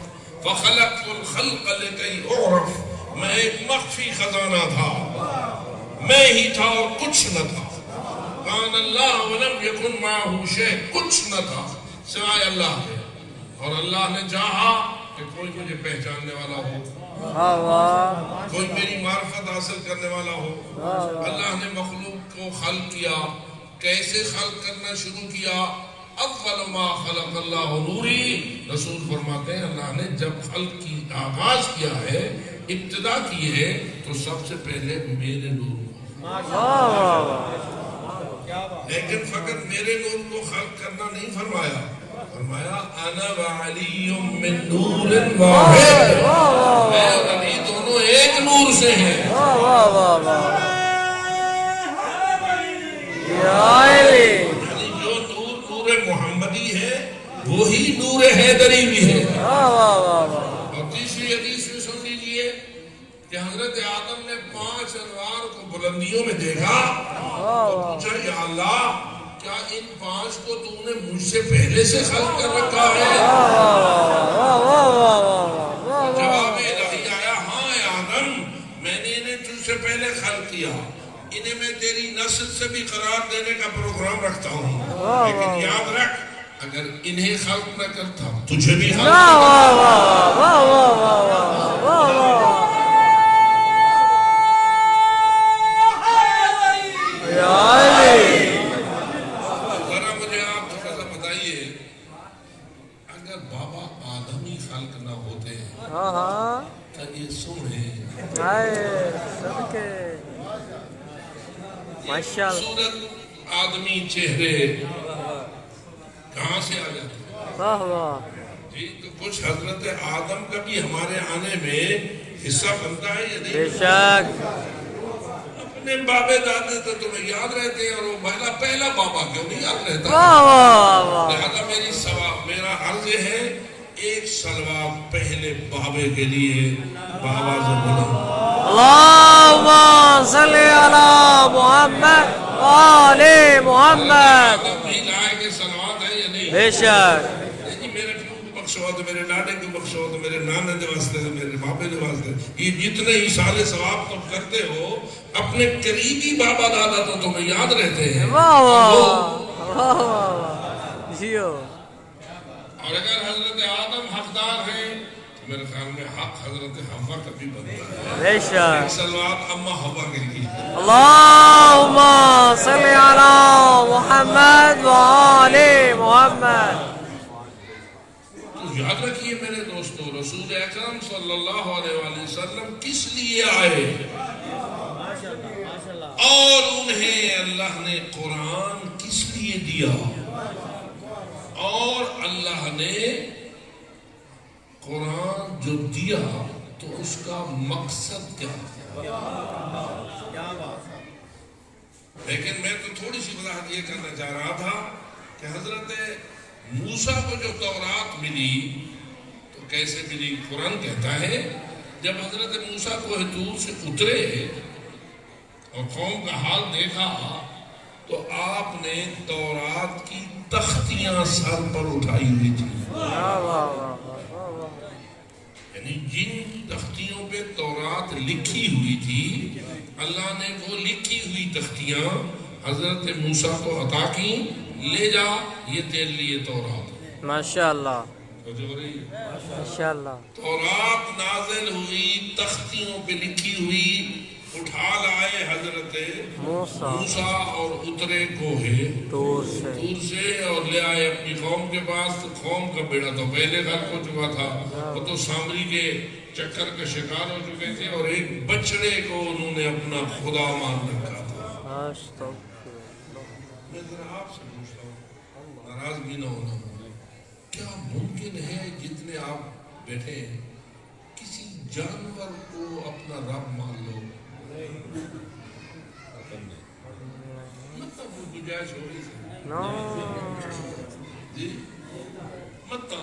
فخلقت الخلق لکی اعرف. میں ایک مخفی خزانہ تھا، میں ہی تھا اور کچھ نہ تھا. کان اللہ ولم یکن معہ شیء، کچھ نہ تھا سوائے اللہ کے. اور اللہ نے چاہا کہ کوئی مجھے پہچاننے والا ہو، کوئی میری معرفت حاصل کرنے والا ہو. اللہ نے مخلوق کو خلق کیا. کیسے خلق کرنا شروع کیا؟ اول ما خلق اللہ نوری. رسول فرماتے ہیں اللہ نے جب خلق کی آغاز کیا ہے، ابتدا کی ہے، تو سب سے پہلے میرے نور کو. لیکن فقط میرے نور کو خلق کرنا نہیں فرمایا، فرمایا انا وعلی من نور واحد. میں اور علی دونوں ایک نور سے ہیں. یعنی جو نور نور محمدی ہے وہی نور حیدری بھی ہے. اور تیسری حدیث میں سن لیجئے کہ حضرت آدم نے 5 انوار کو بلندیوں میں دیکھا تو پوچھا یا اللہ کیا ان 5 کو تو نے مجھ سے پہلے سے خلق کر رکھا ہے؟ جواب الہی آیا ہاں اے آدم میں نے انہیں تجھ سے پہلے خلق کیا. انہیں میں تیری نسل سے بھی قرار دینے کا پروگرام رکھتا ہوں. لیکن یاد رکھ اگر انہیں خلق نہ کرتا تجھے بھی خلق کرتا. ذرا مجھے آپ تھوڑا سا بتائیے اگر بابا آدم ہی خلق نہ ہوتے تو یہ سونے خوبصورت آدمی چہرے کہاں سے آ جاتے جی؟ تو کچھ حضرت آدم کا بھی ہمارے آنے میں حصہ بنتا ہے یا نہیں؟ بے شک. اپنے بابے دادے تو تمہیں یاد رہتے ہیں اور وہ پہلا بابا کیوں نہیں یاد رہتا؟ لہذا میرا عرض ہے ایک سلوات پہلے بابے کے لیے بآواز بلند. اللہم صلی علی محمد وآل محمد. بھی لائے کے سلوات ہے یا نہیں؟ بے شک. میرے پیو کو بخشوا دو، میرے لاڈے کو بخشوا دو، میرے نانے دے واسطے، میرے بابے دے واسطے. یہ جتنے ایصال ثواب تم کرتے ہو اپنے قریبی بابا دادا تو تمہیں یاد رہتے ہیں. اور اگر حضرت آدم حقدار ہیں تو میرے خیال میں حق حضرت حوا کا بھی بنتا ہے. ایک سلوات اما حوا کے لیے. اللہم صلی علی محمد وآل محمد. تو یاد رکھیے میرے دوستو رسول اکرم صلی اللہ علیہ وآلہ وسلم کس لیے آئے اور انہیں اللہ نے قرآن کس لیے دیا اور اللہ نے قرآن جو دیا تو اس کا مقصد کیا تھا. لیکن میں تو تھوڑی سی وضاحت یہ کرنا چاہ رہا تھا کہ حضرت موسیٰ کو جو تورات ملی تو کیسے ملی؟ قرآن کہتا ہے جب حضرت موسیٰ کوہ طور سے اترے اور قوم کا حال دیکھا تو آپ نے تورات کی تختیاں سر پر اٹھائی ہوئی تھی. یعنی جن تختیوں پہ تورات لکھی ہوئی تھی اللہ نے وہ لکھی ہوئی تختیاں حضرت موسیٰ کو عطا کی. لے جا یہ تیرے لیے تورات. ماشاءاللہ ماشاءاللہ. تورات نازل ہوئی تختیوں پہ لکھی ہوئی. اٹھا لائے حضرت موسیٰ اور اترے کوہ طور سے اور لے آئے اپنی قوم کے پاس. تو قوم کا بیڑا تو پہلے غرق ہو چکا تھا. وہ تو سامری کے چکر کا شکار ہو چکے تھے اور ایک بچڑے کو انہوں نے اپنا خدا مان رکھا تھا. میں ذرا آپ سے پوچھتا ہوں, ناراض بھی نہ ہونا, کیا ممکن ہے جتنے آپ بیٹھے ہیں کسی جانور کو اپنا رب مان لو؟ مطلب وہ گنجائش ہو رہی جی مطلب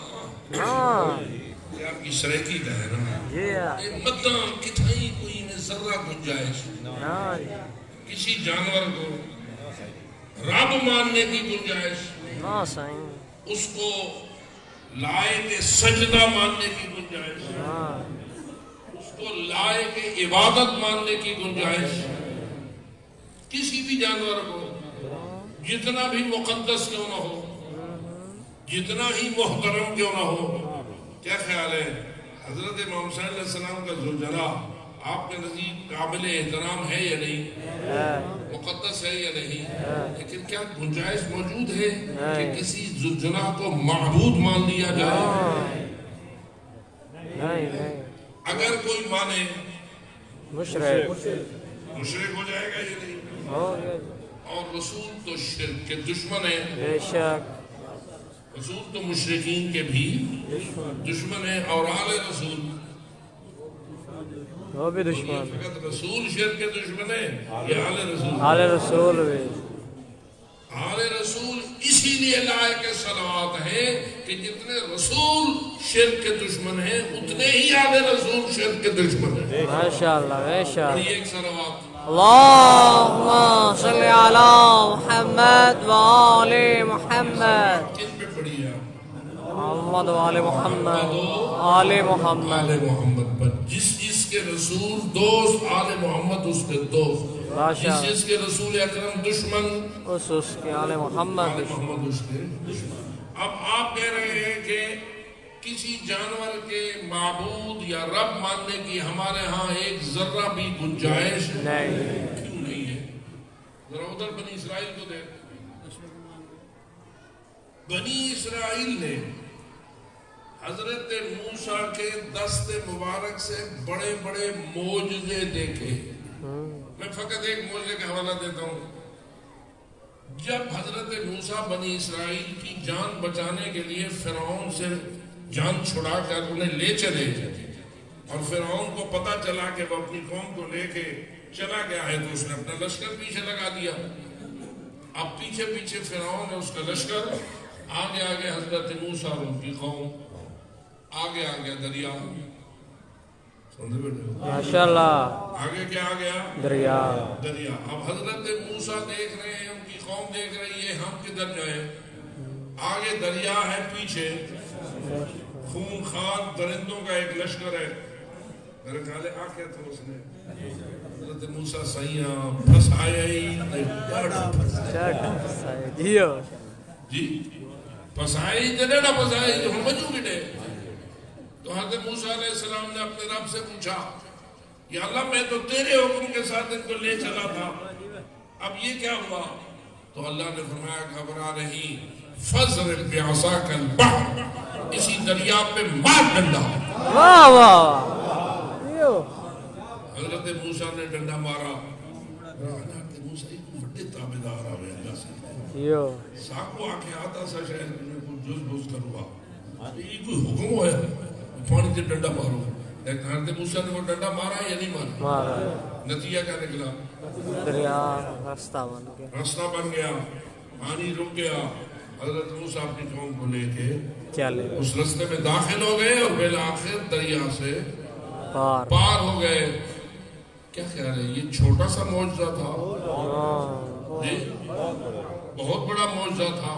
آپ کی سریکی کا ہے نا, مطلب کتنی کوئی میں ذرہ گنجائش کسی جانور کو رب ماننے کی گنجائش, اس کو لائق سجدہ ماننے کی گنجائش, اس کو لائق عبادت ماننے کی گنجائش, کسی بھی جانور کو جتنا بھی مقدس کیوں نہ ہو, جتنا ہی محترم کیوں نہ ہو. کیا خیال ہے حضرت امام حسین علیہ السلام کا زلجلہ آپ کے نزدیک قابل احترام ہے یا نہیں؟ مقدس ہے یا نہیں؟ لیکن کیا گنجائش موجود ہے کہ کسی زلجلہ کو معبود مان لیا جائے؟ اگر کوئی مانے مشرک ہو جائے گا یا نہیں؟ اور رسول تو شرک کے دشمن ہے, بے شک رسول تو مشرکین کے بھی دشمن ہے, اور آل رسول وہ بھی دشمن. فقط رسول شرک کے دشمن ہے یا آل رسول؟ آل رسول بھی. آل رسول اسی لیے لائق صلوات ہے کہ جتنے رسول شرک کے دشمن ہیں اتنے ہی آل رسول شرک کے دشمن ہیں. ماشاءاللہ ماشاءاللہ. ایک صلوات اللہم صلی علی محمد و آل محمد. کن پہ پڑھی ہے محمد و آل محمد, آل محمد, آل محمد پر. جس کے رسول دوست آل محمد اس کے دوست, جس کے رسول اکرم دشمن اس کے آل محمد اس کے دشمن. اب آپ کہہ رہے ہیں کہ کسی جانور کے معبود یا رب ماننے کی ہمارے ہاں ایک ذرہ بھی گنجائش نہیں. کیوں نہیں ہے؟ ذرا ادھر بنی اسرائیل کو دیکھ. بنی اسرائیل نے حضرت موسیٰ کے دست مبارک سے بڑے بڑے معجزے دیکھے. میں فقط ایک معجزے کا حوالہ دیتا ہوں. جب حضرت موسیٰ بنی اسرائیل کی جان بچانے کے لیے فرعون سے جان چھڑا کر انہیں لے چلے, اور فرعون کو پتا چلا کہ وہ اپنی قوم کو لے کے چلا گیا ہے, تو اس نے اپنا لشکر پیچھے لگا دیا. اب پیچھے پیچھے فرعون ہے اس کا لشکر, آگے آگے حضرت موسیٰ اور ان کی قوم, آگے آگے دریا. ماشاءاللہ. آگے کیا آ گیا؟ دریا. اب حضرت موسیٰ دیکھ رہے ہیں, ان کی قوم دیکھ رہی ہے, ہم کدھر جائیں؟ آگے دریا ہے, پیچھے خون خار درندوں کا ایک لشکر ہے. میرے خیال آ کیا تھا اس نے حضرت موسیٰ سائیاں پھنسائے جی پھنسائی جنے نہ پھنسائی جو ہم بجو گٹے. تو حضرت موسیٰ علیہ السلام نے اپنے رب سے پوچھا, یا اللہ میں تو تیرے حکم کے ساتھ ان کو لے چلا تھا, اب یہ کیا ہوا؟ تو اللہ نے فرمایا گھبرا نہیں, فَضْرِبْ بِعَصَاكَ الْبَحْرَ, اسی دریا پہ مار ڈنڈا. واہ واہ. حضرت موسیٰ نے ڈنڈا مارا. حضرت موسیٰ ایک بڑے تابدار آوے اللہ سے, ساکو آکے آتا سا شہر میں کوئی جز بز کروا, یہ کوئی حکم ہوا ہے پانی سے ڈنڈا مارو. لیکن حضرت موسیٰ نے وہ ڈنڈا مارا یا نہیں مارا؟ نتیجہ کیا نکلا؟ دریا راستہ بن گیا, پانی رک گیا, حضرت موسیٰ اپنی قوم کو لے کے چلے اس رستے میں داخل ہو گئے اور بالآخر دریا سے پار پار ہو گئے. کیا خیال ہے یہ چھوٹا سا معجزہ تھا؟ جی بہت بڑا معجزہ تھا.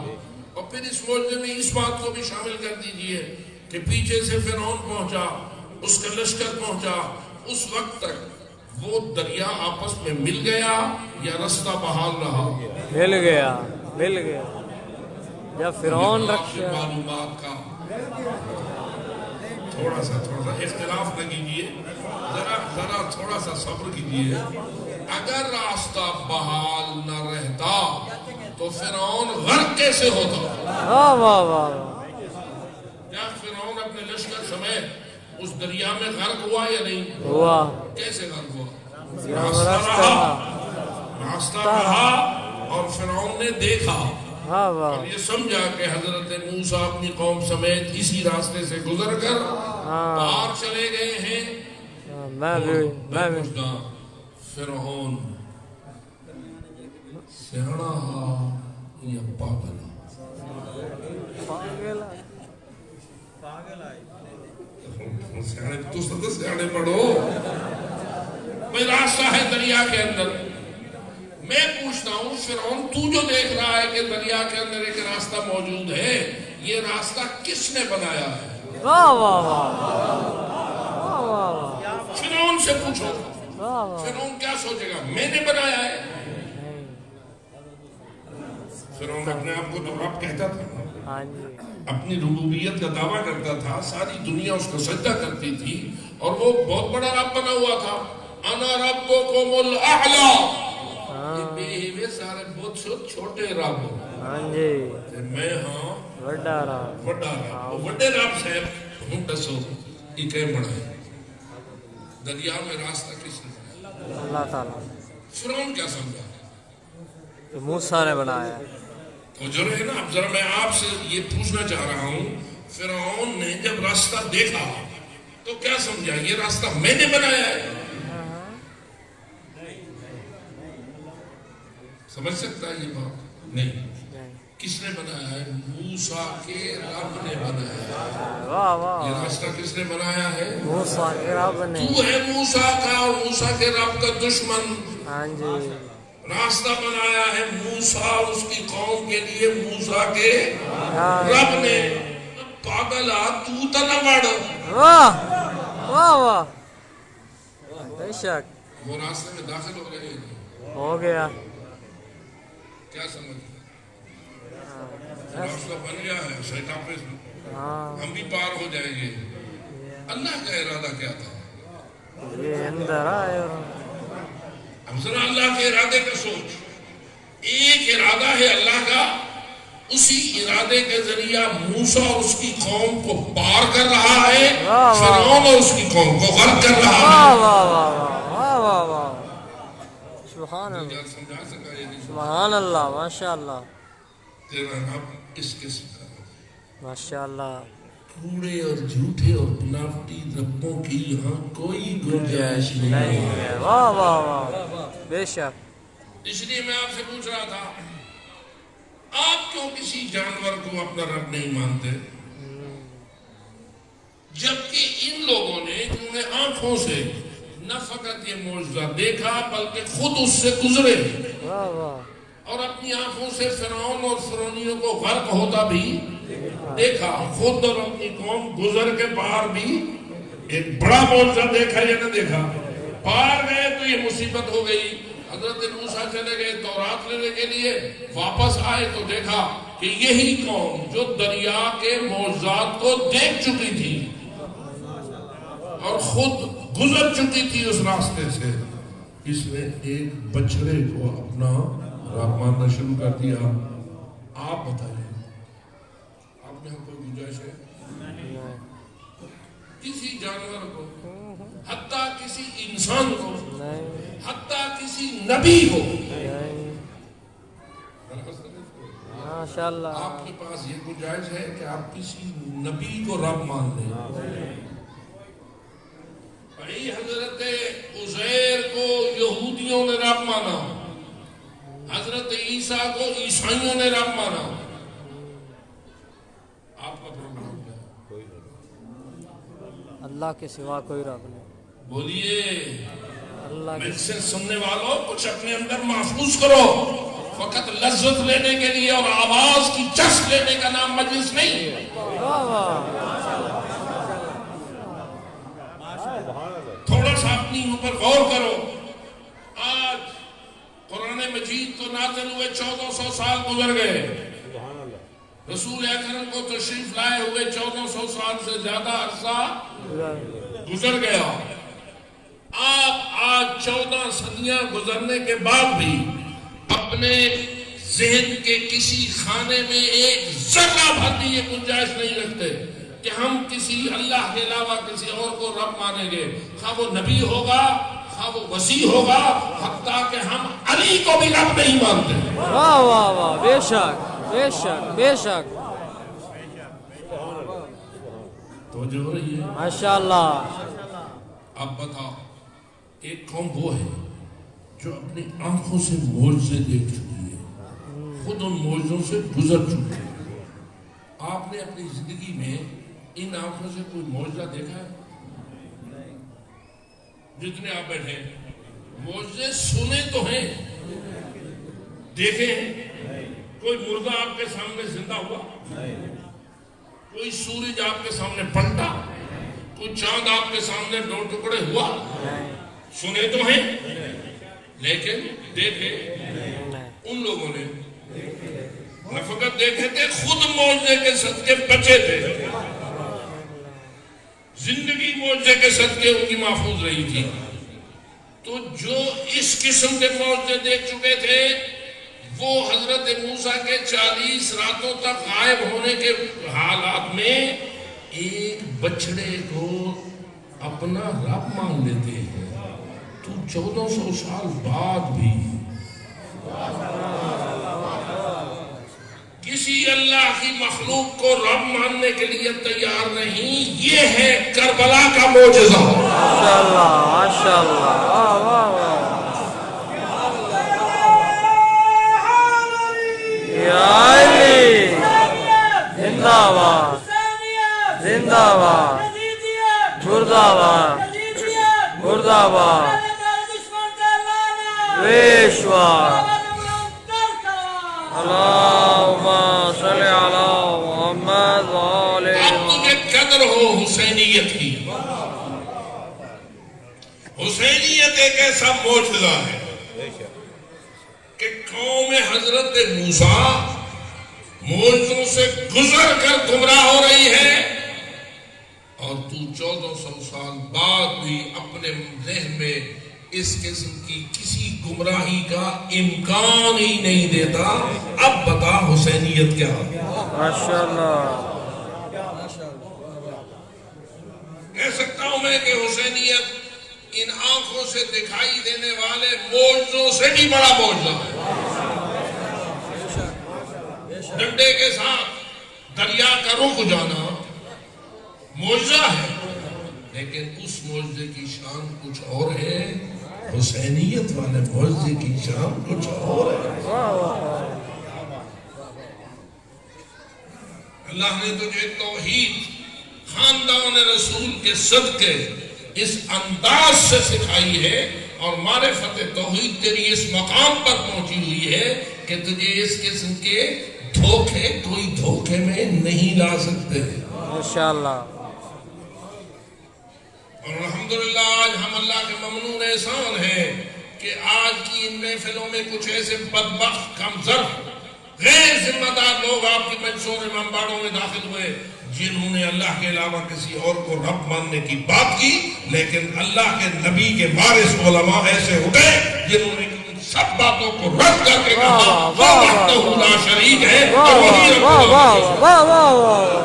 اور پھر اس معجزے میں اس بات کو بھی شامل کر دیجئے کہ پیچھے سے فرعون پہنچا, اس کا لشکر پہنچا. اس وقت تک وہ دریا آپس میں مل گیا یا رستہ بحال رہا؟ مل گیا مل گیا. جب فرعون آپ سے رکھا معلومات کا تھوڑا سا اختلاف نہ کیجیے, ذرا تھوڑا سا صبر کیجیے. اگر راستہ بحال نہ رہتا تو فرعون غرق کیسے ہوتا؟ واہ واہ واہ. کیا فرعون اپنے لشکر سمیت اس دریا میں غرق ہوا یا نہیں ہوا؟ کیسے غرق ہوا؟ راستہ راستہ رہا اور فرعون نے دیکھا واہ واہ. اور یہ سمجھا کہ حضرت موسیٰ اپنی قوم سمیت اسی راستے سے گزر کر پار چلے گئے ہیں. میں بھی پوچھتا فرعون سیاڑا ہا یا پاگل؟ سیاڑے تو سب سیاڑے پڑھو. کوئی راستہ ہے دریا کے اندر. میں پوچھتا ہوں فرعون تو جو دیکھ رہا ہے کہ دریا کے اندر ایک راستہ موجود ہے, یہ راستہ کس نے بنایا ہے؟ واہ واہ واہ. فرعون سے پوچھو. فرعون کیا سوچے گا میں نے بنایا ہے؟ فرعون اپنے آپ کو تو رب کہتا تھا, اپنی ربوبیت کا دعویٰ کرتا تھا, ساری دنیا اس کو سجدہ کرتی تھی اور وہ بہت بڑا رب بنا ہوا تھا. انا ربکم الاعلی. یہ سارے بہت چھوٹے رب, میں ہاں بڑا رب. وہ بڑے رب صاحب ہوں دسو یہ کہیں بڑا ہے؟ دریا میں راستہ کس نے بنایا؟ اللہ تعالیٰ. فرعون کیا سمجھا؟ موسیٰ نے بنایا. تو جو رہے نا, اب ذرا میں آپ سے یہ پوچھنا چاہ رہا ہوں, فرعون نے جب راستہ دیکھا تو کیا سمجھا یہ راستہ میں نے بنایا ہے؟ سمجھ سکتا ہے یہ بات؟ نہیں. کس نے بنایا ہے؟ موسیٰ کے رب نے بنایا ہے. واہ واہ. یہ راستہ کس نے بنایا ہے؟ موسیٰ کے رب نے. تو ہے موسیٰ کا اور موسیٰ کے رب کا دشمن. ہاں جی. راستہ بنایا ہے موسیٰ اور اس کی قوم کے لیے موسیٰ کے رب نے. پاگل تو تنہ بڑھ. واہ واہ واہ. بے شک وہ راستے میں داخل ہو گئے. ہو گیا. کیا سمجھ راستہ بن گیا ہے, سیٹا پہ ہم بھی پار ہو جائیں گے. اللہ کا ارادہ کیا تھا؟ یہ اندر آئے. اب ذرا اللہ کے ارادے کا سوچ. ایک ارادہ ہے اللہ کا, اسی ارادے کے ذریعہ موسیٰ اور اس کی قوم کو پار کر رہا ہے, فرعون اور اس کی قوم کو غرق کر رہا ہے. واہ واہ واہ. سبحان اللہ سمجھا سکا یہ نہیں؟ سبحان اللہ. ماشاء اللہ تیرا رب اس قسم کا رب. ماشاء اللہ. کوڑے اور جھوٹے اور بناوٹی ربوں کی یہاں کوئی گنجائش نہیں ہے. واہ واہ واہ. بے شک. اس لیے میں آپ سے پوچھ رہا تھا, آپ کیوں کسی جانور کو اپنا رب نہیں مانتے, جبکہ ان لوگوں نے جنہوں نے آنکھوں سے نہ فقط یہ معجزہ دیکھا بلکہ خود اس سے گزرے اور اپنی آنکھوں سے فرعون اور فرعونیوں کو غرق ہوتا بھی دیکھا, خود اور اپنی قوم گزر کے پار بھی ایک بڑا معجزہ دیکھا یا نہ دیکھا. پار گئے تو یہ مصیبت ہو گئی. حضرت موسیٰ چلے گئے تورات لینے کے لیے, واپس آئے تو دیکھا کہ یہی قوم جو دریا کے معجزات کو دیکھ چکی تھی اور خود گزر چکی تھی اس راستے سے, اس نے ایک بچڑے کو اپنا رب ماننا شروع کر دیا. آپ بتائیے, آپ میں کوئی گنجائش ہے کسی جانور کو, حتیٰ کسی انسان کو, حتیٰ کسی نبی کو, ماشاءاللہ آپ کے پاس یہ گنجائش ہے کہ آپ کسی نبی کو رب مان لیں؟ بھائی حضرت عزیر کو یہودیوں نے رب مانا, حضرت عیسیٰ کو عیسائیوں نے رب مانا, اللہ کے سوا کوئی رب نہیں. بولیے اللہ کے مجھ سے سننے والوں کچھ اپنے اندر محفوظ کرو. فقط لذت لینے کے لیے اور آواز کی چس لینے کا نام مجلس نہیں. واہ واہ. تھوڑا سا اپنی اوپر غور کرو. آج قرآن مجید تو نازل ہوئے 1400 سال گزر گئے. رسول اکرم کو تشریف لائے ہوئے 1400 سال سے زیادہ عرصہ گزر گیا. آپ آج 14 صدیاں گزرنے کے بعد بھی اپنے ذہن کے کسی خانے میں ایک ذرہ بھر بھی یہ گنجائش نہیں رکھتے کہ ہم کسی اللہ کے علاوہ کسی اور کو رب مانیں گے. خواہ وہ نبی ہوگا, خواہ وہ وسیع ہوگا, حتیٰ کہ ہم علی کو بھی رب نہیں مانتے. واہ واہ واہ. بے شک بے شک بے شک. توجہ ہو رہی ہے؟ ماشاءاللہ. اب بتاؤ, ایک قوم وہ ہے جو اپنی آنکھوں سے معجزے دیکھ چکی ہے, خود ان معجزوں سے گزر چکی ہے. آپ نے اپنی زندگی میں ان آنکھوں سے کوئی معجزہ دیکھا ہے؟ جتنے آپ بیٹھے معجزے سنے تو ہیں, دیکھے ہیں؟ کوئی مردہ آپ کے سامنے زندہ ہوا, کوئی سورج آپ کے سامنے پلٹا, کوئی چاند آپ کے سامنے 2 ٹکڑے ہوا؟ سنے تو ہیں لیکن دیکھے ان لوگوں نے نہ فقط دیکھے تھے, خود معجزے کے صدقے بچے تھے. زندگی معجزے کے صدقے ان کی محفوظ رہی تھی. تو جو اس قسم کے معجزے دیکھ چکے تھے وہ حضرت موسیٰ کے 40 راتوں تک غائب ہونے کے حالات میں ایک بچڑے کو اپنا رب مان لیتے ہیں. تو 1400 سال بعد بھی کسی اللہ کی مخلوق کو رب ماننے کے لیے تیار نہیں. یہ ہے کربلا کا معجزہ. ماشاءاللہ ماشاءاللہ. واہ واہ واہ. یا علی زندہ باد زندہ باد مردہ باد مردہ باد. ویشوار. اللہم صلی علی محمد وآلہ. اب تجھے قدر ہو حسینیت کی. حسینیت ایک ایسا معجزہ ہے کہ قوم حضرت موسیٰ معجزوں سے گزر کر گمراہ ہو رہی ہے, اور تو 1400 سال بعد بھی اپنے ذہن میں اس قسم کی کسی گمراہی کا امکان ہی نہیں دیتا. اب بتا حسینیت کیا ہے؟ ماشاءاللہ. کہہ سکتا ہوں میں کہ حسینیت ان آنکھوں سے دکھائی دینے والے معجزوں سے بھی بڑا معجزہ ہے. ڈنڈے کے ساتھ دریا کا رخ جانا معجزہ ہے, لیکن اس معجزے کی شان کچھ اور ہے. حسینیت والے معجزے کی شان کچھ اور ہے. اللہ نے تجھے توحید خاندان رسول کے صدقے اس انداز سے سکھائی ہے, اور معرفت توحید تیری اس مقام پر پہنچی ہوئی ہے کہ تجھے اس قسم کے دھوکے کوئی دھوکے میں نہیں لا سکتے. ماشاءاللہ. اور الحمدللہ آج ہم اللہ کے ممنون احسان ہیں کہ آج کی ان محفلوں میں کچھ ایسے بدبخت کمزر غیر ذمہ دار لوگ آپ کی مجلسوں اور امامباڑوں میں داخل ہوئے جنہوں نے اللہ کے علاوہ کسی اور کو رب ماننے کی بات کی, لیکن اللہ کے نبی کے وارث علماء ایسے ہو گئے جنہوں نے سب باتوں کو رد کر کے کہا وہ وحدہ لا شریک ہے اور وہی رب العالمین.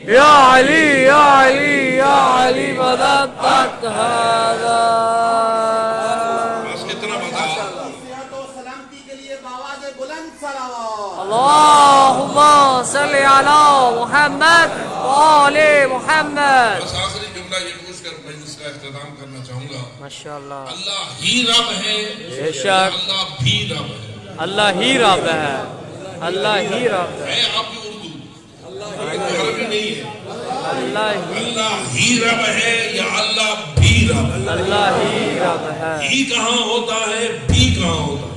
یا علی یا علی یا علی مدد تک هذا. بس کتنا بتا. سلامتی کے لیے باواز بلند صلوات. اللہم صلی علی محمد وآل محمد. بس آخری جملہ یہ پوچھ کر مجلس کا اختتام کرنا چاہوں گا. ماشاءاللہ. اللہ ہی رب ہے, بے شک اللہ بھی رب ہے. اللہ ہی رب ہے, اللہ ہی رب ہے. آپ کی اردو عربی نہیں ہے. اللہ ہی رب ہے یا اللہ بھی رب ہے؟ اللہ ہی رب ہے. ہی کہاں ہوتا ہے، بھی کہاں ہوتا ہے؟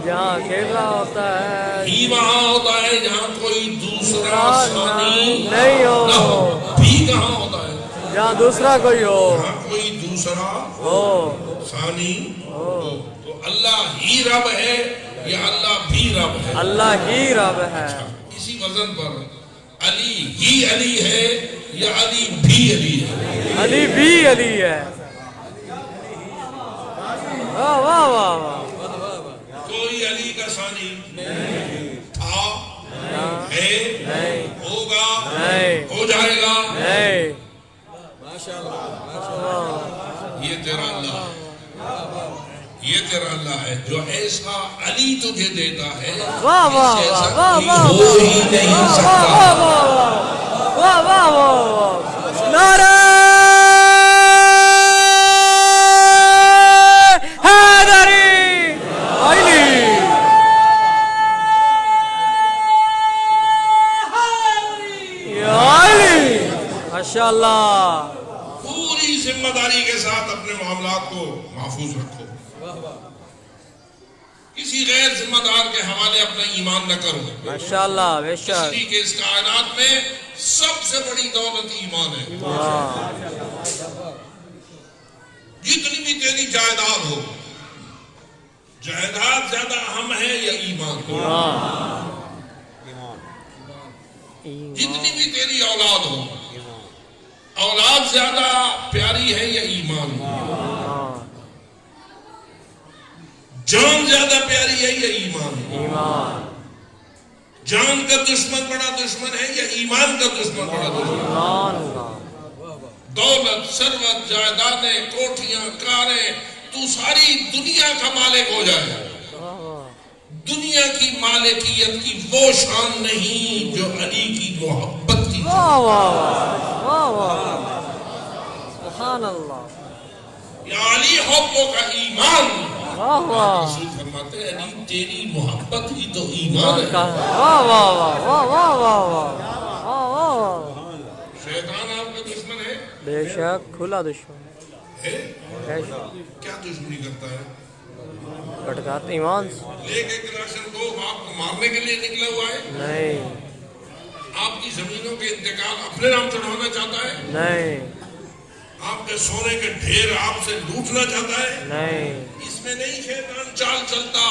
جہاں اکیلا ہوتا ہے ہی وہاں ہوتا ہے جہاں کوئی دوسرا ثانی نہیں ہو. نہ ہو. بھی کہاں ہوتا ہے؟ جہاں دوسرا کوئی ہو. جہاں کوئی دوسرا ہو. ثانی ہو. تو اللہ ہی رب ہے یا اللہ بھی رب ہے؟ اللہ ہی رب ہے. اسی وزن پر علی ہی علی ہے یا علی بھی علی ہے؟ علی بھی علی ہے. واہ واہ واہ واہ. کوئی علی کا ثانی تھا، ہے، نہیں ہوگا، نہیں ہو جائے گا. نہیں. یہ تیرا اللہ، یہ تیرا اللہ ہے جو ایسا علی تجھے دیتا ہے واہ واہ جس واہ ایسا واہ کوئی واہ ہو ہی نہیں سکتا. واہ واہ واہ. نعرہ حیدری علی. یا علی. ماشاءاللہ. پوری ذمہ داری کے ساتھ اپنے معاملات کو محفوظ رکھو. کسی غیر ذمہ دار کے حوالے اپنا ایمان نہ کرو. ماشاءاللہ. بے اس شک. لیے کہ اس کائنات میں سب سے بڑی دولت ایمان ہے. جتنی بھی تیری جائیداد ہو، جائیداد زیادہ اہم ہے یا ایمان؟ جتنی بھی تیری اولاد ہو، اولاد زیادہ پیاری ہے یا ایمان؟ جان زیادہ پیاری ہے یا ایمان؟ ایمان. جان کا دشمن بڑا دشمن ہے یا ایمان کا دشمن بڑا دشمن؟ ایمان. دولت، ثروت، جائیدادیں، کوٹھیاں، کاریں، تو ساری دنیا کا مالک ہو جائے، دنیا کی مالکیت کی وہ شان نہیں جو علی کی محبت کی. واہ واہ واہ واہ. سبحان اللہ. یا علی حبوں کا ایمان. واہ واہ. رسول فرماتے ہیں علی تیری محبت ہی تو ایمان ہے. واہ واہ واہ واہ واہ واہ واہ واہ. شیطان آپ کا دشمن ہے؟ بے شک کھلا دشمن ہے؟ بے شک. کیا دشمنی کرتا ہے؟ کٹکات ایمان سے. لے کے کلاشن کو آپ کو مارنے کے لیے نکلا ہوا ہے؟ نہیں آپ کی زمینوں کے انتقال اپنے نام چڑھانا چاہتا ہے؟ نہیں آپ کے سونے کے ڈھیر آپ سے لوٹنا چاہتا ہے؟ نہیں. اس میں نہیں شیطان چال چلتا.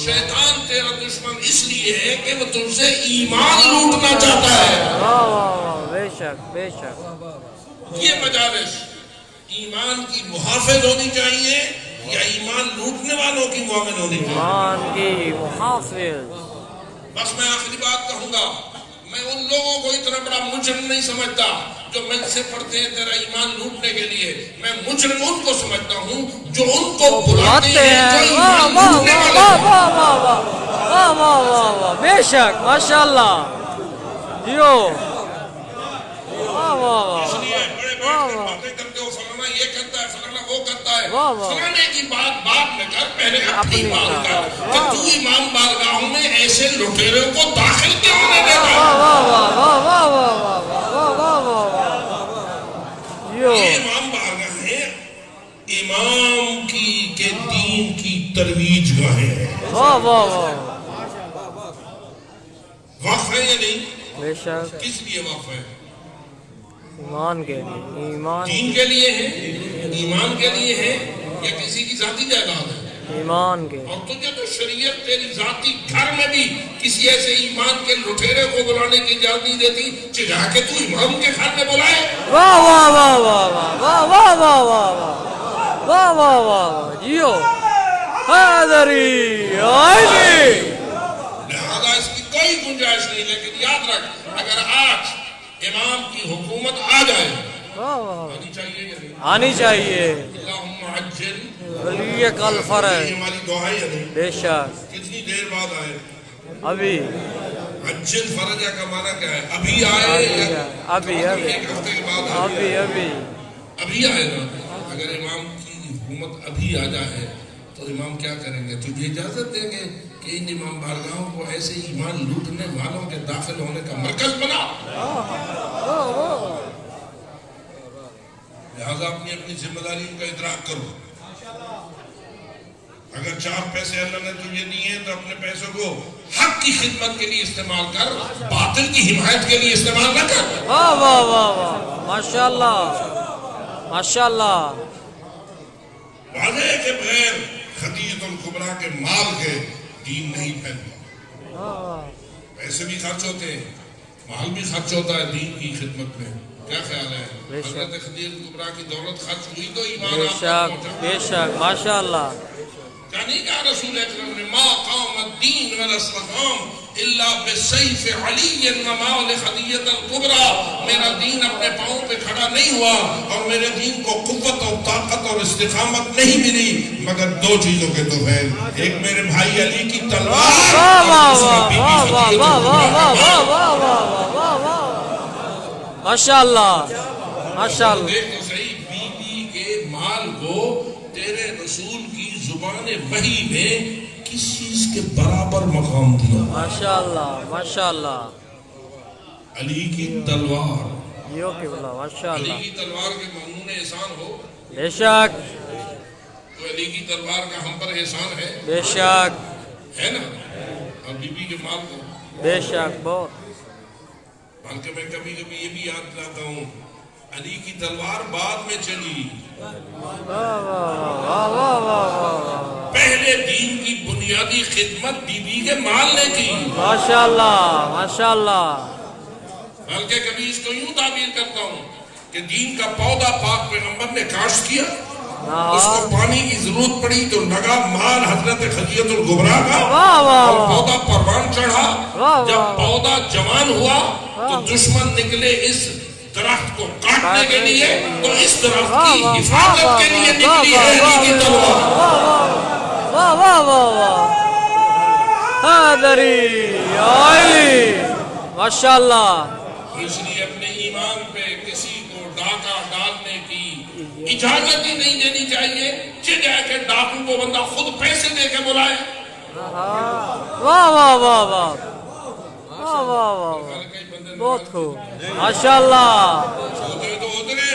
شیطان تیرا دشمن اس لیے ہے کہ وہ تم سے ایمان لوٹنا چاہتا ہے. واہ واہ واہ. بے شک بے شک. یہ مجالس ایمان کی محافظ ہونی چاہیے یا ایمان لوٹنے والوں کی معاون ہونی چاہیے؟ ایمان کی محافظ. بس میں آخری بات کہوں گا، میں ان لوگوں کو اتنا بڑا مجرم نہیں سمجھتا جو مجھ سے پڑھتے ہیں تیرا ایمان لوٹنے کے لیے. میں مجرم ان کو سمجھتا ہوں جو ان کو بلاتے ہیں جو واہ ایمان واہ لوٹنے واہ والے واہ ہیں. واہ واہ واہ واہ واہ واہ. بے شک. ماشاءاللہ. جیو. واہ واہ واہ. اس لیے بڑے بیٹھ کر باتیں کرتے ہو، فلانا یہ کرتا ہے، فلانا وہ کرتا ہے. واہ واہ. فلانے کی بات بعد میں کر، پہلے اپنی اپنی بات کر بات. کہ تو امام بارگاہوں میں ایسے لٹیروں کو داخل کیوں نہیں دیتا؟ واہ واہ واہ واہ واہ واہ واہ واہ واہ واہ. جیو. یہ امام بارگاہ ہے، امام کی کے دین کی ترویج گاہیں ہیں. واہ واہ واہ. وقف ہے یا نہیں؟ بے شک. کس لیے وقف ہے؟ ایمان کے لیے. ایمان. دین کے لیے ہے، ایمان کے لیے ہے یا کسی کی ذاتی جائیداد ہے؟ ایمان کے. اور تجھے تو شریعت تیری ذاتی گھر میں بھی کسی ایسے ایمان کے لٹیرے کو بلانے کی اجازت نہیں دیتی کہ جا کے تو امام کے گھر میں بلائے. واہ واہ واہ واہ واہ واہ واہ واہ واہ واہ واہ واہ. جیو. حیدری علی. لہذا اس کی کوئی گنجائش نہیں. لیکن یاد رکھ، اگر آج امام کی حکومت آ جائے، واہ واہ. آنی چاہیے یا نہیں؟ آنی چاہیے. اللہم عجل، ولیک الفرج. یہ ہماری دعا ہے یا نہیں؟ بے شک. کتنی دیر بعد آئے؟ ابھی عجل فرجہ کا معنی کیا ہے؟ ابھی آئے یا ابھی ابھی ایک ہفتے کے بعد آئے؟ ابھی ابھی. ابھی آئے نا. اگر امام کی حکومت ابھی آ جائے تو امام کیا کریں گے؟ تجھے اجازت دیں گے کہ ان امام بارگاہوں کو ایسے ایمان لوٹنے والوں کے داخل ہونے کا مرکز بنا؟ لہذا اپنی اپنی ذمہ داریوں کا ادراک کرو. اگر 4 پیسے اللہ نے تجھے دیے ہیں تو اپنے پیسوں کو حق کی خدمت کے لیے استعمال کر، باطل کی حمایت کے لیے استعمال نہ کر. واہ واہ واہ واہ، ماشاءاللہ ماشاءاللہ. واضح ہے کہ بغیر خدیجۃ الکبریٰ کے مال کے دین نہیں پھیلتا. پیسے بھی خرچ ہوتے ہیں، مال بھی خرچ ہوتا ہے دین کی خدمت میں. کیا خیال ہے؟ حضرت خدیجۃ الکبریٰ کی دولت خرچ ہوئی تو ایمان بے آپ تک شک پہنچا. بے شک ماشاءاللہ. کیا نہیں کہا رسول اکرم نے ما قام الدین ولا استقام الا بسیف علی ومال خدیجۃ الکبریٰ. میرا دین اپنے پاؤں پہ کھڑا نہیں ہوا اور میرے دین کو قوت اور طاقت اور استقامت نہیں ملی مگر 2 چیزوں کے توفیل. ایک میرے بھائی علی کی تلوار اور دوسرا بی بی خدیجۃ الکبریٰ. ماشاءاللہ ماشاءاللہ. دیکھ تو صحیح، بی بی کے مال کو تیرے رسول کی زبان وحی میں کس چیز کے برابر مقام دیا. ماشاءاللہ ماشاءاللہ. علی کی تلوار، یو کہ بلا علی ماشاءاللہ. کی تلوار کے مضمون احسان ہو بے شک تو علی کی تلوار کا ہم پر احسان ہے، بے شک ہے نا. اور بی بی کے مال کو بے شک بہت. بلکہ میں کبھی کبھی یہ بھی یاد دلاتا ہوں، علی کی تلوار بعد میں چلی، واہ واہ واہ واہ. پہلے دین کی بنیادی خدمت بی بی کے مال نے کی. ماشاءاللہ ماشاءاللہ. بلکہ کبھی اس کو یوں تعبیر کرتا ہوں کہ دین کا پودا پاک پیغمبر نے کاشت کیا، اس کو پانی کی ضرورت پڑی تو لگا مال حضرت خدیجۃ الکبریٰ کا، اور پودا پروان چڑھا. جب پودا جوان ہوا تو دشمن نکلے اس درخت کو کاٹنے کے لیے، تو اس درخت کی حفاظت کے لیے نکلی ہے علی کی تلوار. واہ واہ واہ واہ. حیدری علی ماشاءاللہ. اس لیے اپنے ایمان پہ کسی کو ڈاکہ ڈالنے کی اجازت ہی نہیں دینی چاہیے. جائے کہ ڈاکو کو بندہ خود پیسے دے کے بلائے. واہ واہ واہ واہ واہ واہ واہ. بہت خوب ماشاءاللہ.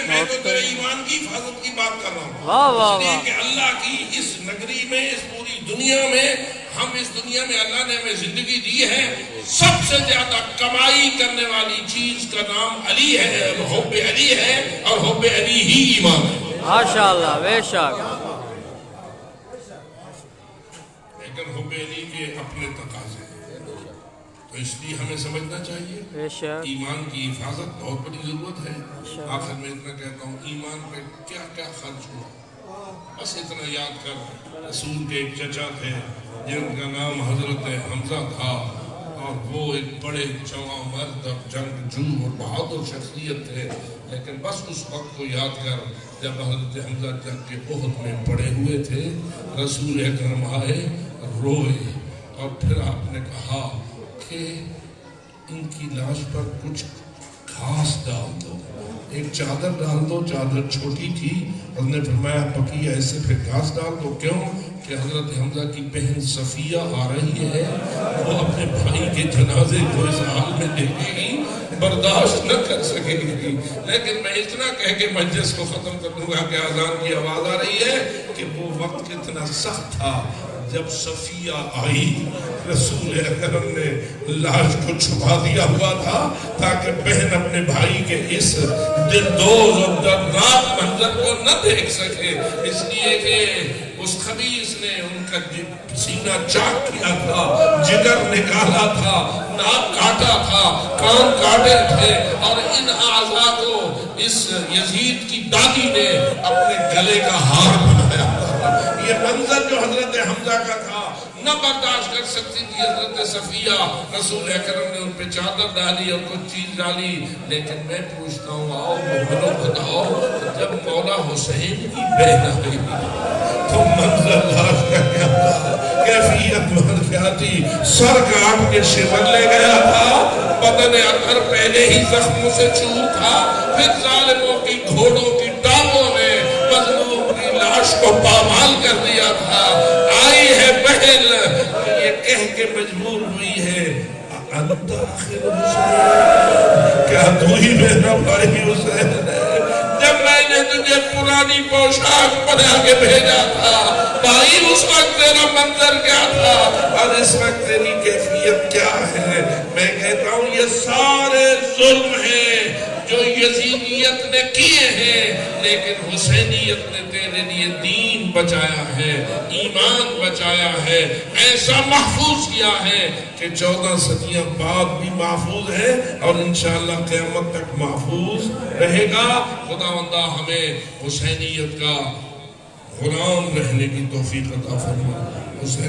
میں تو تیرے ایمان کی حفاظت کی بات کر رہا ہوں. واہ واہ اس لیے واہ. کہ اللہ کی اس نگری میں، اس پوری دنیا میں، ہم اس دنیا میں اللہ نے ہمیں زندگی دی ہے، سب سے زیادہ کمائی کرنے والی چیز کا نام علی ہے، حب علی ہے، اور حب علی ہی ایمان ہے. ماشاءاللہ بے شک. لیکن حب علی کے اپنے تقاضے ہیں، تو اس لیے ہمیں سمجھنا چاہیے بے شک. ایمان کی حفاظت بہت بڑی ضرورت ہے. آخر میں اتنا کہتا ہوں، ایمان پہ کیا کیا خرچ ہوا بس اتنا یاد کر. رسول کے ایک چچا تھے جن کا نام حضرت حمزہ تھا، اور وہ ایک بڑے جواں مرد اور جنگجو اور بہادر شخصیت تھے. لیکن بس اس وقت کو یاد کر جب حضرت حمزہ جنگ کے احد میں پڑے ہوئے تھے، رسول اکرم آئے، روئے، اور پھر آپ نے کہا کہ ان کی لاش پر کچھ گھاس ڈال دو، ایک چادر ڈال دو. چادر چھوٹی تھی، اور نے فرمایا پکی ایسے پھر گھاس ڈال دو. کیوں کہ حضرت حمزہ کی بہن صفیہ آ رہی ہے، وہ اپنے بھائی کے جنازے کو اس حال میں دیکھے گی، برداشت نہ کر سکے گی. لیکن میں اتنا کہہ کے مجلس کو ختم کر دوں گا کہ اذان کی آواز آ رہی ہے کہ وہ وقت کتنا سخت تھا جب صفیہ آئی. رسول اکرم نے لاش کو چھپا دیا ہوا تھا تاکہ بہن اپنے بھائی کے اس دلدوز اور دردناک منظر کو نہ دیکھ سکے. اس لیے کہ اس خبیث نے ان کا سینہ چاک کیا تھا، جگر نکالا تھا، ناک کاٹا تھا، کان کاٹے تھے، اور ان اعضاء کو اس یزید کی دادی نے اپنے گلے کا ہار بنایا تھا. یہ منظر جو حضرت حمزہ کا تھا نہ برداشت کر سکتی تھی حضرت صفیہ. رسول اکرم نے ان پہ چادر ڈالی اور کچھ چیز ڈالی. لیکن میں پوچھتا ہوں، آؤ مومنو بتاؤ، جب مولا حسین کی بہن آئی تو منظر لاش کا کیا تھا، کیفیت کیا تھی؟ سر کاٹ کے شمر لے گیا تھا، بدن اثر پہلے ہی زخموں سے چور تھا، پھر ظالموں کی گھوڑوں کی ٹانگوں نے مظلوم کی لاش کو پامال کر دیا تھا. آئی ہے بہن، یہ کہہ کے مجبور ہوئی ہے، انت آخر حسین، کیا تو ہی میرا بھائی حسین ہے؟ جب میں نے تجھے پرانی پوشاک بنا کے بھیجا تھا. بھائی اس وقت تیرا منظر کیا تھا اور اس وقت تیری کیفیت کیا ہے؟ میں کہتا ہوں یہ سارے ظلم ہیں جو یزیدیت نے کیے ہیں، لیکن حسینیت نے تیرے لیے دین بچایا ہے، ایمان بچایا ہے، ایسا محفوظ کیا ہے کہ 14 صدیاں بعد بھی محفوظ ہے اور انشاءاللہ قیامت تک محفوظ رہے گا. خداوندہ ہمیں حسینیت کا غلام رہنے کی توفیق عطا فرما. حسین